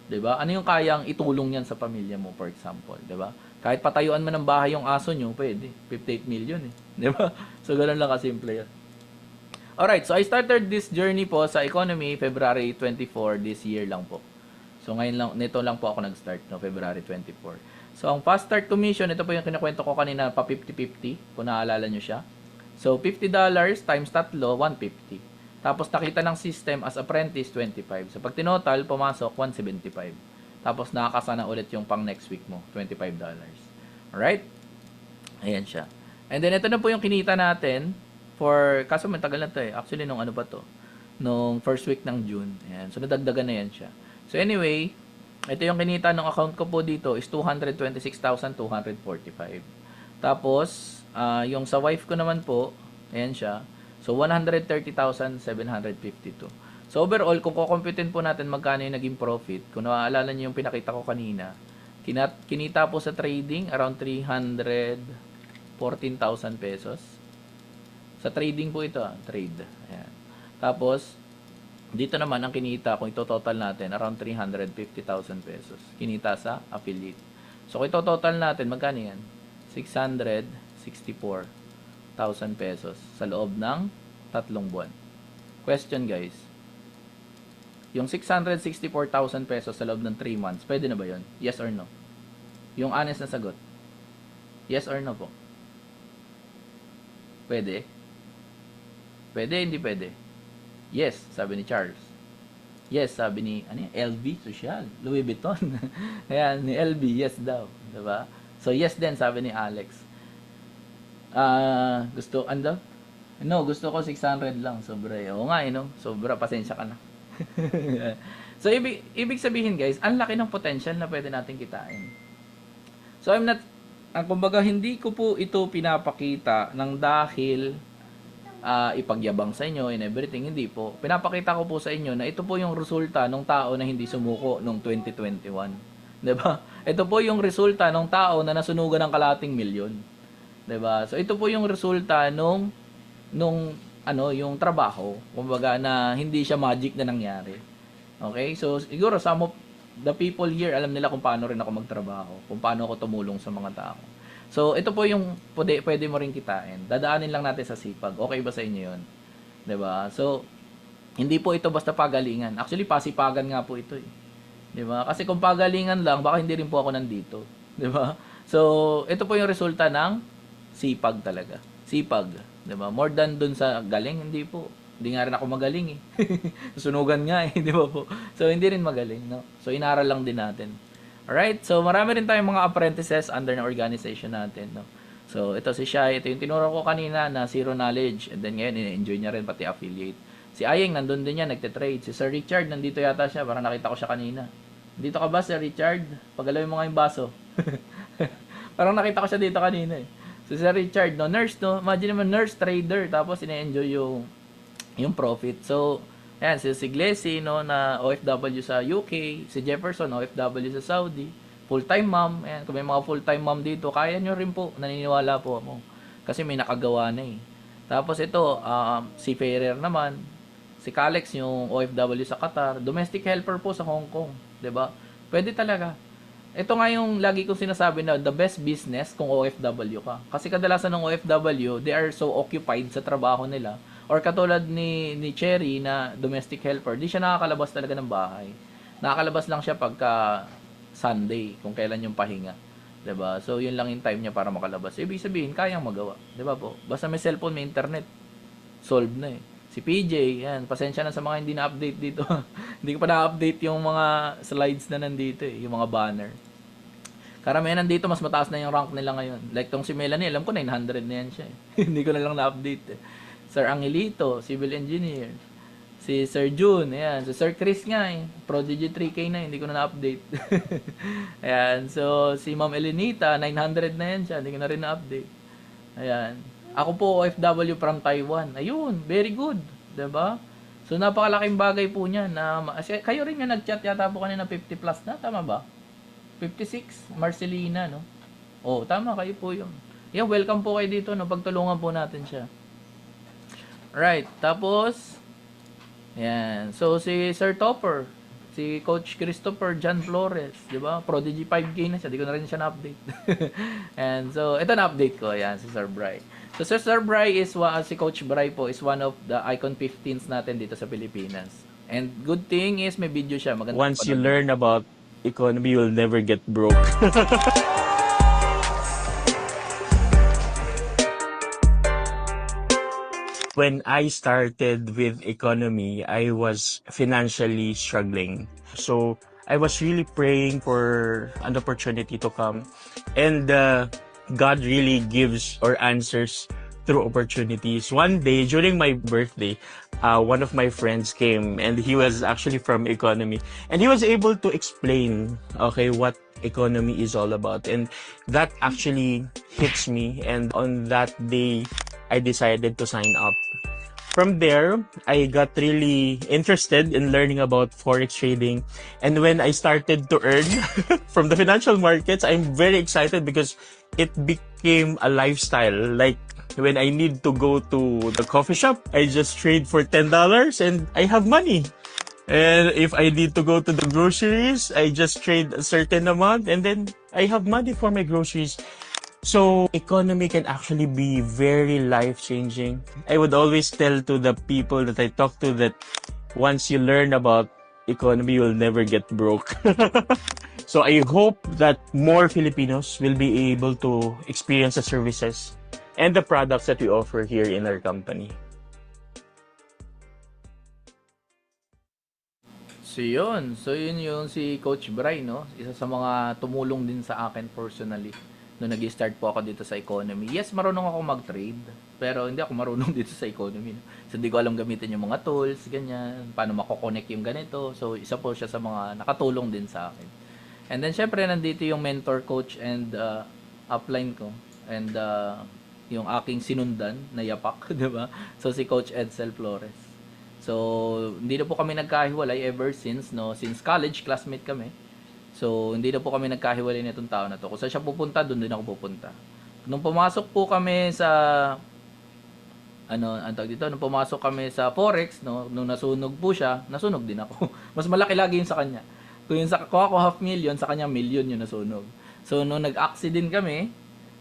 'Di ba? Ano yung kayang itulong niyan sa pamilya mo, for example? 'Di ba? Kahit patayuan mo ng bahay yung aso nyo, pwede. 58 million eh. 'Di ba? So, ganun lang kasimple yan. Alright, so I started this journey po sa economy February 24 this year lang po. So, ngayon lang, nito lang po ako nag-start, no, February 24. So, ang fast start commission, ito po yung kinakwento ko kanina, pa 50-50, kung naaalala nyo siya. So, $50 times 3, 150. Tapos, nakita ng system as apprentice, 25. So, pag tinotal, pumasok, 175. Tapos, nakakasana ulit yung pang next week mo, $25. Alright? Ayan siya. And then, ito na po yung kinita natin for, kaso matagal na to eh. Actually, nung ano ba to? Nung first week ng June. Ayan. So, nadagdagan na yan siya. So anyway, ito yung kinita ng account ko po dito is 226,245. Tapos, yung sa wife ko naman po, ayan siya. So 130,752. So overall, kung kukumputin po natin magkano yung naging profit, kung naaalala niyo yung pinakita ko kanina, kinita po sa trading around 314,000 pesos. Sa trading po ito, trade. Ayan. Tapos, Dito naman, ang kinita, kung ito-total natin, around 350,000 pesos. Kinita sa affiliate. So, kung ito-total natin, magkano yan? 664,000 pesos sa loob ng 3 buwan. Question, guys. Yung 664,000 pesos sa loob ng 3 months, pwede na ba yun? Yes or no? Yung honest na sagot. Yes or no po? Pwede? Pwede, hindi pwede? Yes, sabi ni Charles. Yes, sabi ni LV Social, Louis Vuitton. Ayan, ni LV, yes daw, 'di ba? So yes din, sabi ni Alex. Gusto ano? No, gusto ko 600 lang, sobra. Oo nga, no. Sobra, pasensya ka na. So ibig sabihin, guys, ang laki ng potential na pwede nating kitain. So kumbaga hindi ko po ito pinapakita ng dahil ipagyabang sa inyo and everything, hindi po. Pinapakita ko po sa inyo na ito po yung resulta ng tao na hindi sumuko noong 2021. 'Di ba? Ito po yung resulta ng tao na nasunugan ng kalating milyon. 'Di ba? So ito po yung resulta nung yung trabaho, kumbaga na hindi siya magic na nangyari. Okay? So siguro some of the people here alam nila kung paano rin ako magtrabaho, kung paano ako tumulong sa mga tao. So, ito po yung pwede mo rin kitain. Dadaanin lang natin sa sipag. Okay ba sa inyo yun? 'Di ba? So, hindi po ito basta pagalingan. Actually, pasipagan nga po ito eh. 'Di ba? Kasi kung pagalingan lang, baka hindi rin po ako nandito. 'Di ba? So, ito po yung resulta ng sipag talaga. Sipag. 'Di ba? More than dun sa galing, hindi po. Hindi nga rin ako magaling eh. Susunugan nga eh. 'Di ba po? So, hindi rin magaling. No? So, inaral lang din natin. Alright, so marami rin tayong mga apprentices under ng organization natin, no? So, ito si Shai, ito yung tinuro ko kanina na zero knowledge, and then ngayon, ina-enjoy niya rin pati affiliate. Si Ayeng, nandun din yan, nagte-trade. Si Sir Richard, nandito yata siya, parang nakita ko siya kanina. Dito ka ba, Sir Richard? Pagalawin mo nga yung baso. Parang nakita ko siya dito kanina eh. So, Sir Richard, no, nurse, no? Imagine naman, nurse, trader, tapos ina-enjoy yung profit. So, ayan, si Glessy, no, na OFW sa UK, si Jefferson, OFW sa Saudi, full-time mom, ayan, kung may mga full-time mom dito, kaya nyo rin po, naniniwala po ako, kasi may nakagawa na eh. Tapos ito, si Ferrer naman, si Calex, yung OFW sa Qatar, domestic helper po sa Hong Kong, 'di ba? Pwede talaga. Ito nga yung lagi kong sinasabi na the best business kung OFW ka. Kasi kadalasan ng OFW, they are so occupied sa trabaho nila. Or katulad ni Cherry na domestic helper, di siya nakakalabas talaga ng bahay. Nakakalabas lang siya pagka Sunday, kung kailan yung pahinga. 'Di ba? So, yun lang yung time niya para makalabas. Ibig sabihin, kayang magawa. 'Di ba po? Basta may cellphone, may internet, solve na eh. Si PJ, yan, pasensya na sa mga hindi na-update dito. Hindi ko pa na-update yung mga slides na nandito eh, yung mga banner. Karamihan nandito, mas mataas na yung rank nila ngayon. Like tong si Melanie, alam ko 900 na yan siya eh. Hindi ko na lang na-update eh. Sir Angelito, civil engineer. Si Sir June, ayan. Si Sir Chris nga eh. Prodigy 3K na, hindi ko na na-update. Ayan. So, si Ma'am Elenita, 900 na yan siya. Hindi ko na rin na-update. Ayan. Ako po, OFW from Taiwan. Ayun, very good. Diba? So, napakalaking bagay po niya na, kayo rin nga nag-chat yata po kanina 50 plus na. Tama ba? 56, Marcelina, no? Oh, tama, kayo po yun. Yeah, welcome po kayo dito, no? Pagtulungan po natin siya. Right, tapos, yan. So, si Sir Topper, si Coach Christopher John Flores, di ba? Prodigy 5K na siya, di ko na rin siya na-update. And so, ito na-update ko, yan, si Sir Bry. So, Sir Bry is, si Coach Bry po, is one of the icon 15s natin dito sa Pilipinas. And good thing is, may video siya. Maganda. Once you learn about economy, you'll never get broke. When I started with economy, I was financially struggling. So I was really praying for an opportunity to come. And God really gives or answers through opportunities. One day, during my birthday, one of my friends came and he was actually from economy. And he was able to explain, okay, what economy is all about. And that actually hits me. And on that day, I decided to sign up. From there, I got really interested in learning about forex trading. And when I started to earn from the financial markets, I'm very excited because it became a lifestyle. Like when I need to go to the coffee shop, I just trade for $10 and I have money. And if I need to go to the groceries, I just trade a certain amount and then I have money for my groceries. So economy can actually be very life-changing. I would always tell to the people that I talk to that once you learn about economy, you'll never get broke. So I hope that more Filipinos will be able to experience the services and the products that we offer here in our company. So yun. So yun yung si Coach Bry, no? Isa sa mga tumulong din sa akin personally nung nag-start po ako dito sa economy. Yes, marunong ako mag-trade, pero hindi ako marunong dito sa economy. No? So hindi ko alam gamitin yung mga tools, ganyan, paano mako-connect yung ganito. So isa po siya sa mga nakatulong din sa akin. And then syempre nandito yung mentor, coach, and upline ko. And yung aking sinundan na yapak, di ba? So si Coach Edsel Flores. So, hindi na po kami nagkahiwalay ever since, no? Since college, classmate kami. So, hindi na po kami nagkahiwalay nitong tao na to. Kung saan siya pupunta, doon din ako pupunta. Nung pumasok po kami sa, ang tawag dito, nung pumasok kami sa Forex, no? Nung nasunog po siya, nasunog din ako. Mas malaki lagi yun sa kanya. Kung yung sa kuha ko 500,000, sa kanya 1,000,000 yung nasunog. So, nung nag-accident kami,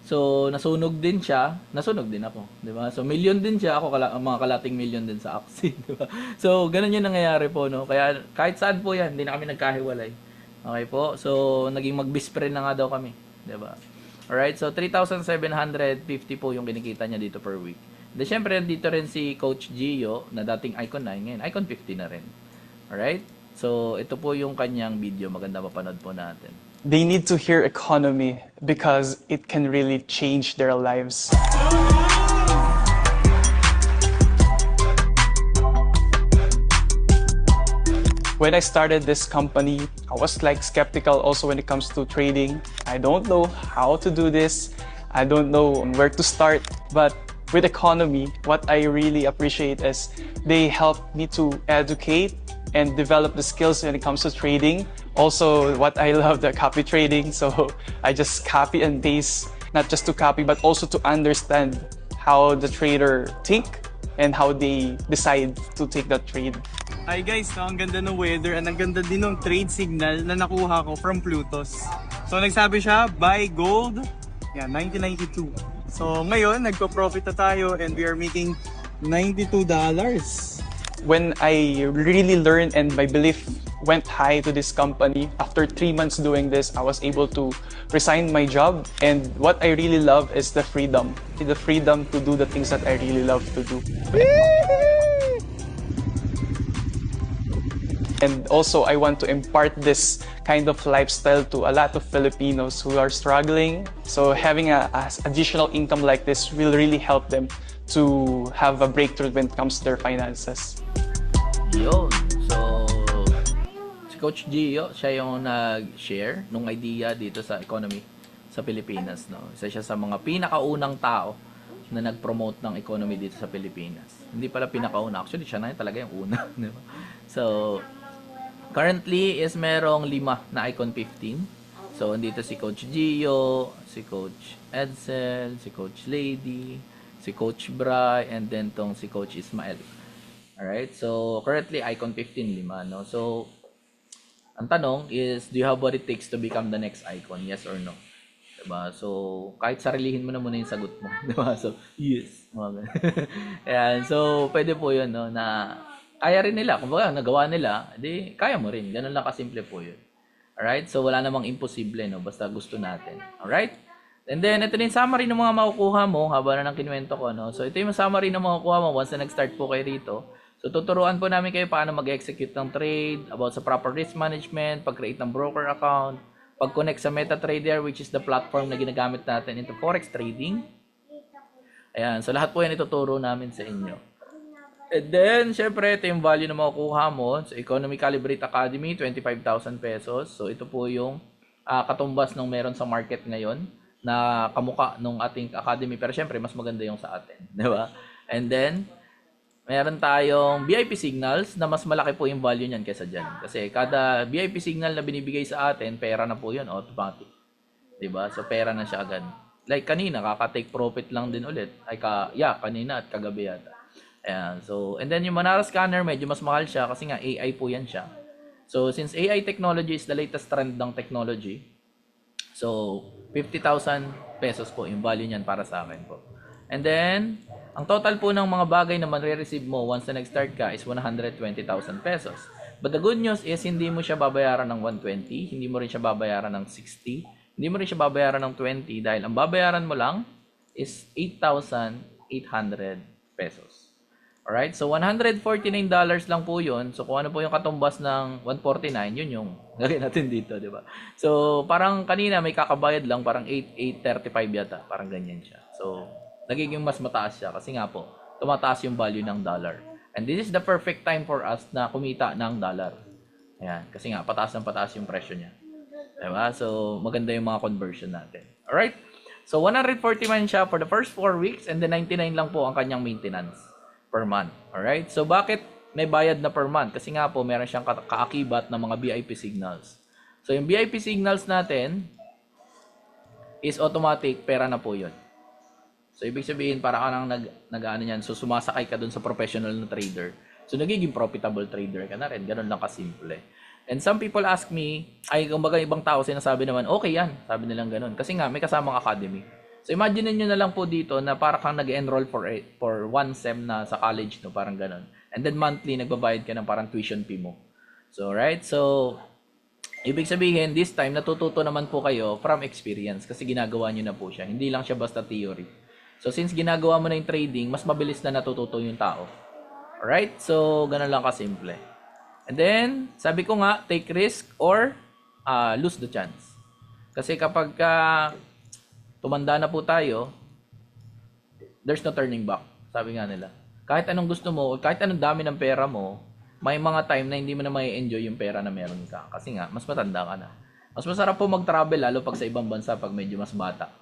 so, nasunog din siya, nasunog din ako, 'di ba? So, 1,000,000 din siya, ako mga kalating 1,000,000 din sa aksi, 'di ba? So, ganun 'yung nangyayari po, no? Kaya kahit saan po 'yan, hindi na kami nagkahiwalay. Okay po? So, naging mag-best friend na nga daw kami, 'di ba? Alright, so 3,750 po yung kinikita niya dito per week. Then, syempre, dito rin si Coach Gio, na dating Icon 9, ngayon Icon 50 na rin. Alright? So, ito po yung kanyang video. Maganda mapanood po natin. They need to hear economy because it can really change their lives. When I started this company, I was like skeptical also when it comes to trading. I don't know how to do this. I don't know where to start. But with economy, what I really appreciate is they help me to educate and develop the skills when it comes to trading. Also, what I love, the copy trading. So I just copy and paste, not just to copy, but also to understand how the trader think and how they decide to take that trade. Hi guys, ang ganda ng weather and ang ganda din ng trade signal na nakuha ko from Plutos. So nagsabi siya, buy gold, yeah, 1992. So ngayon, nagpo-profit na tayo and we are making $92. When I really learned and my belief went high to this company, after 3 months doing this, I was able to resign my job. And what I really love is the freedom to do the things that I really love to do. And also, I want to impart this kind of lifestyle to a lot of Filipinos who are struggling. So having a additional income like this will really help them to have a breakthrough when it comes to their finances. Yun. So, si Coach Gio, siya yung nag-share nung idea dito sa economy sa Pilipinas, no? Isa siya sa mga pinakaunang tao na nag-promote ng economy dito sa Pilipinas. Hindi pala pinakauna. Actually, siya na talaga yung una. Di ba? So, currently is merong 5 na Icon 15. So, andito si Coach Gio, si Coach Edsel, si Coach Lady, si Coach Bry, and then tong si Coach Ismael. Alright, so currently Icon 15, 5, no? So, ang tanong is, do you have what it takes to become the next icon? Yes or no? Diba? So, kahit sarilihin mo na muna yung sagot mo. Diba? So, yes. Ayan, so, pwede po yun, no? Na kaya rin nila. Kung baga, nagawa nila, di kaya mo rin. Ganun lang kasimple po yun. Alright, so wala namang imposible, no? Basta gusto natin. Alright? And then, ito din summary ng mga makukuha mo, haba na ng kinuwento ko, no? So, ito yung summary ng mga makukuha mo once na nag-start po kayo rito. So, tuturuan po namin kayo paano mag-execute ng trade, about sa proper risk management, pag-create ng broker account, pag-connect sa MetaTrader, which is the platform na ginagamit natin into forex trading. Ayan, so lahat po yan ituturo namin sa inyo. And then, syempre, ito yung value na makukuha mo sa Economy Calibrate Academy, 25,000 pesos. So, ito po yung katumbas ng meron sa market ngayon na kamuka nung ating academy. Pero syempre, mas maganda yung sa atin. Di ba? And then, meron tayong VIP signals na mas malaki po yung value niyan kaysa dyan. Kasi kada VIP signal na binibigay sa atin, pera na po yun, automatic. Diba? So, pera na siya agad. Like kanina, kaka-take profit lang din ulit. Kanina at kagabi yata. Ayan. So, and then yung Monaro scanner, medyo mas mahal siya kasi nga AI po yan siya. So, since AI technology is the latest trend ng technology, so 50,000 pesos po yung value niyan para sa akin po. And then, ang total po ng mga bagay na ma-receive mo once na nag-start ka is 120,000 pesos. But the good news is hindi mo siya babayaran ng 120, hindi mo rin siya babayaran ng 60, hindi mo rin siya babayaran ng 20 dahil ang babayaran mo lang is 8,800 pesos. Alright, so $149 lang po yun. So kung ano po yung katumbas ng 149, yun yung gagawin natin dito, di ba? So parang kanina may kakabayad lang, parang 835 yata, parang ganyan siya. So nagiging mas mataas siya kasi nga po, tumataas yung value ng dollar. And this is the perfect time for us na kumita ng dollar. Ayan, kasi nga pataas ng pataas yung presyo niya. Diba? So maganda yung mga conversion natin. Alright, so 140 man siya for the first 4 weeks and then 99 lang po ang kanyang maintenance per month. Alright? So, bakit may bayad na per month? Kasi nga po, meron siyang kaakibat ng mga VIP signals. So, yung VIP signals natin is automatic, pera na po yun. So, ibig sabihin, para ka nang nag-ano yan, so sumasakay ka dun sa professional na trader. So, nagiging profitable trader ka na rin. Ganun lang kasimple. And some people ask me, ay, kumbaga ibang tao sinasabi naman, okay yan. Sabi nilang ganun. Kasi nga, may kasamang academy. So imagine niyo na lang po dito na para kang nag-enroll for one sem na sa college, no, parang ganun. And then monthly nagbabayad ka ng parang tuition fee mo. So right? So ibig sabihin this time natututo naman po kayo from experience kasi ginagawa niyo na po siya. Hindi lang siya basta theory. So since ginagawa mo na yung trading, mas mabilis na natututo yung tao. Alright? So ganun lang kasimple. And then sabi ko nga, take risk or lose the chance. Kasi kapag tumanda na po tayo, there's no turning back. Sabi nga nila. Kahit anong gusto mo, kahit anong dami ng pera mo, may mga time na hindi mo na mai-enjoy yung pera na meron ka. Kasi nga, mas matanda ka na. Mas masarap po mag-travel, lalo pag sa ibang bansa, pag medyo mas bata.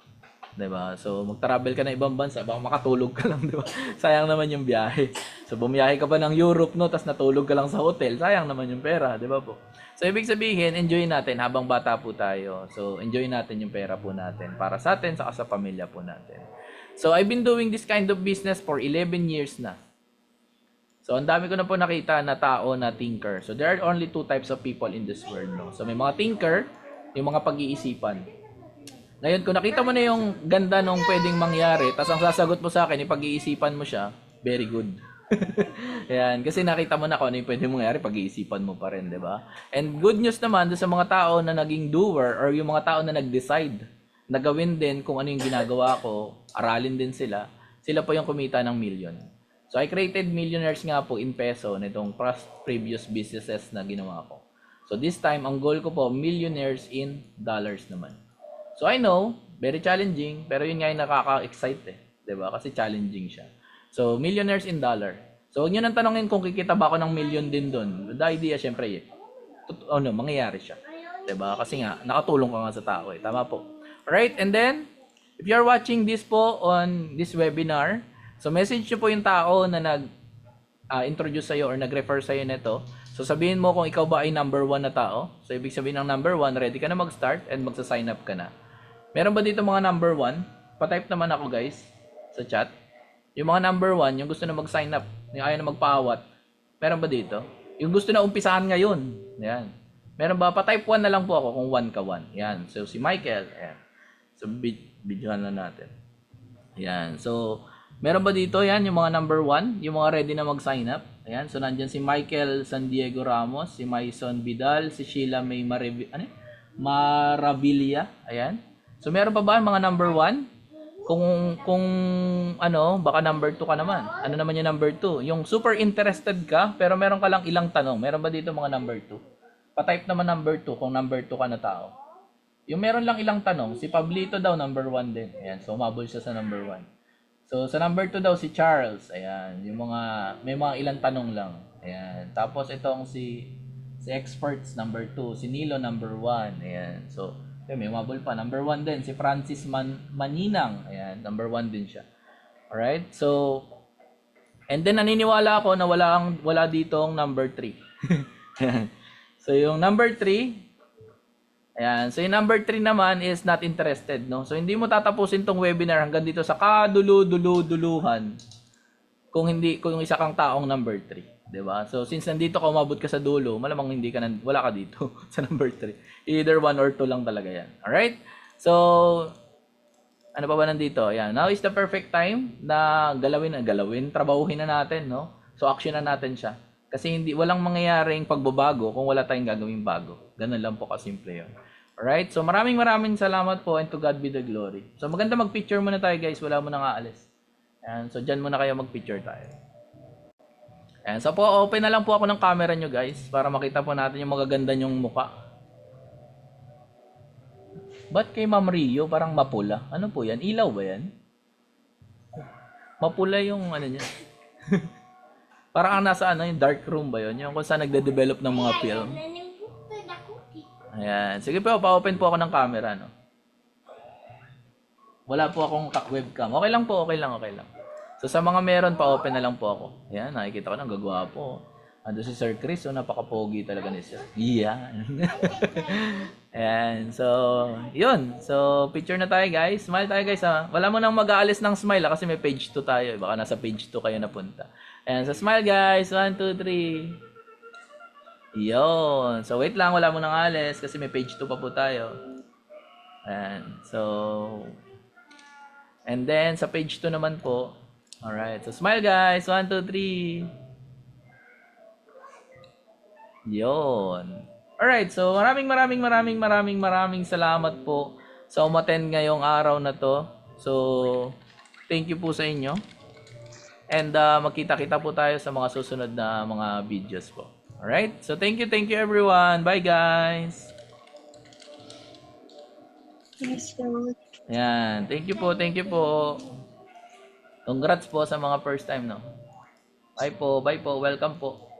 Diba? So, mag-travel ka na ibang bansa, baka makatulog ka lang, diba? Sayang naman yung biyahe. So, bumiyahe ka pa ng Europe, no? Tapos natulog ka lang sa hotel, sayang naman yung pera, diba po? So, ibig sabihin, enjoy natin habang bata po tayo. So, enjoy natin yung pera po natin para sa atin, saka sa pamilya po natin. So, I've been doing this kind of business for 11 years na. So, ang dami ko na po nakita na tao na thinker. So, there are only two types of people in this world, no? So, may mga thinker, yung mga pag-iisipan. Ngayon, kung nakita mo na yung ganda nung pwedeng mangyari, tas ang sasagot mo sa akin, ipag-iisipan mo siya, very good. Yan, kasi nakita mo na kung ano yung pwedeng mangyari, pag-iisipan mo pa rin, di ba? And good news naman doon sa mga tao na naging doer or yung mga tao na nag-decide na gawin din kung ano yung ginagawa ko, aralin din sila, sila po yung kumita ng million. So, I created millionaires nga po in peso nitong previous businesses na ginawa ko. So, this time, ang goal ko po, millionaires in dollars naman. So, I know, very challenging, pero yun nga yung nakaka-excite eh. Diba? Kasi challenging siya. So, millionaires in dollar. So, huwag nyo nang tanongin kung kikita ba ako ng million din doon. The idea, syempre, mangyayari siya. Diba? Kasi nga, nakatulong ka nga sa tao eh. Tama po. Alright, and then, if you're watching this po on this webinar, so message nyo po yung tao na nag-introduce sa'yo or nag-refer sa'yo nito. So, sabihin mo kung ikaw ba ay number 1 na tao. So, ibig sabihin ng number 1, ready ka na mag-start and magsa-sign up ka na. Meron ba dito mga number 1? Pa-type naman ako guys sa chat. Yung mga number 1, yung gusto na mag-sign up, yung ayaw na magpaawat. Meron ba dito? Yung gusto na umpisahan ngayon. Yan. Meron ba? Pa-type 1 na lang po ako kung 1 ka 1. Yan. So, si Michael. Ayan. So, videohan na natin. Yan. So, meron ba dito? Yan, yung mga number 1. Yung mga ready na mag-sign up. Ayan. So, nandyan si Michael San Diego Ramos, si Maison Vidal, si Sheila May Marabilia. Ayan. So, meron pa ba mga number 1? Kung ano, baka number 2 ka naman. Ano naman yung number 2? Yung super interested ka, pero meron ka lang ilang tanong. Meron ba dito mga number 2? Pa-type naman number 2 kung number 2 ka na tao. Yung meron lang ilang tanong, si Pablito daw number 1 din. Ayan, so umabol siya sa number 1. So sa number 2 daw si Charles. Ayan, yung may mga ilang tanong lang. Ayan. Tapos itong si experts number 2, si Nilo number 1. Ayan. So may umabol pa. Number 1 din, si Francis Maninang. Ayan, number 1 din siya. Alright? So, and then naniniwala ako na wala ditong number 3. So, yung number 3, ayan. So, yung number 3 naman is not interested, no? So, hindi mo tatapusin tong webinar hanggang dito sa kadulu-dulu-duluhan. kung isa kang taong number 3, 'di ba? So since nandito ka, umabot ka sa dulo, malamang wala ka dito sa number 3. Either 1 or 2 lang talaga 'yan. All right? So ano pa ba nandito? Ayan. Now is the perfect time na trabahuhin na natin, no? So action na natin siya. Kasi walang mangyayaring pagbabago kung wala tayong gagawing bago. Ganun lang po kasimple 'yon. Alright? So maraming salamat po and to God be the glory. So maganda mag-picture muna tayo, guys. Wala mo nang aalis. Ayan. So dyan muna kayo mag-picture tayo. Ayan. So po, open na lang po ako ng camera nyo, guys, para makita po natin yung magaganda nyong muka. Ba't kay Ma'am Rio parang mapula? Ano po yan? Ilaw ba yan? Mapula yung ano niya. Parang nasa yung dark room ba yun? Yung kung saan nagde-develop ng mga film. Ayan. Sige po, pa-open po ako ng camera, no? Wala po akong webcam. Okay lang po, okay lang. So sa mga meron, pa-open na lang po ako. Ayan, nakikita ko na, gagwapo. Ando si Sir Chris, napaka-pogi talaga ni Sir. Yan. Ayan, so, yun. So, picture na tayo, guys. Smile tayo, guys, ha. Wala mo nang mag-aalis ng smile, kasi may page 2 tayo. Baka nasa page 2 kayo napunta. Ayan, so smile, guys. 1, 2, 3. Yun. So, wait lang, wala mo nang aalis, kasi may page 2 pa po tayo. Ayan, so, and then, sa page 2 naman po. Alright, so smile, guys. 1, 2, 3. Yun. Alright, so maraming salamat po sa umattend ngayong araw na to. So, thank you po sa inyo. And magkita-kita po tayo sa mga susunod na mga videos po. Alright, so thank you everyone. Bye, guys. Yan, thank you po. Congrats po sa mga first time, no? Bye po, welcome po.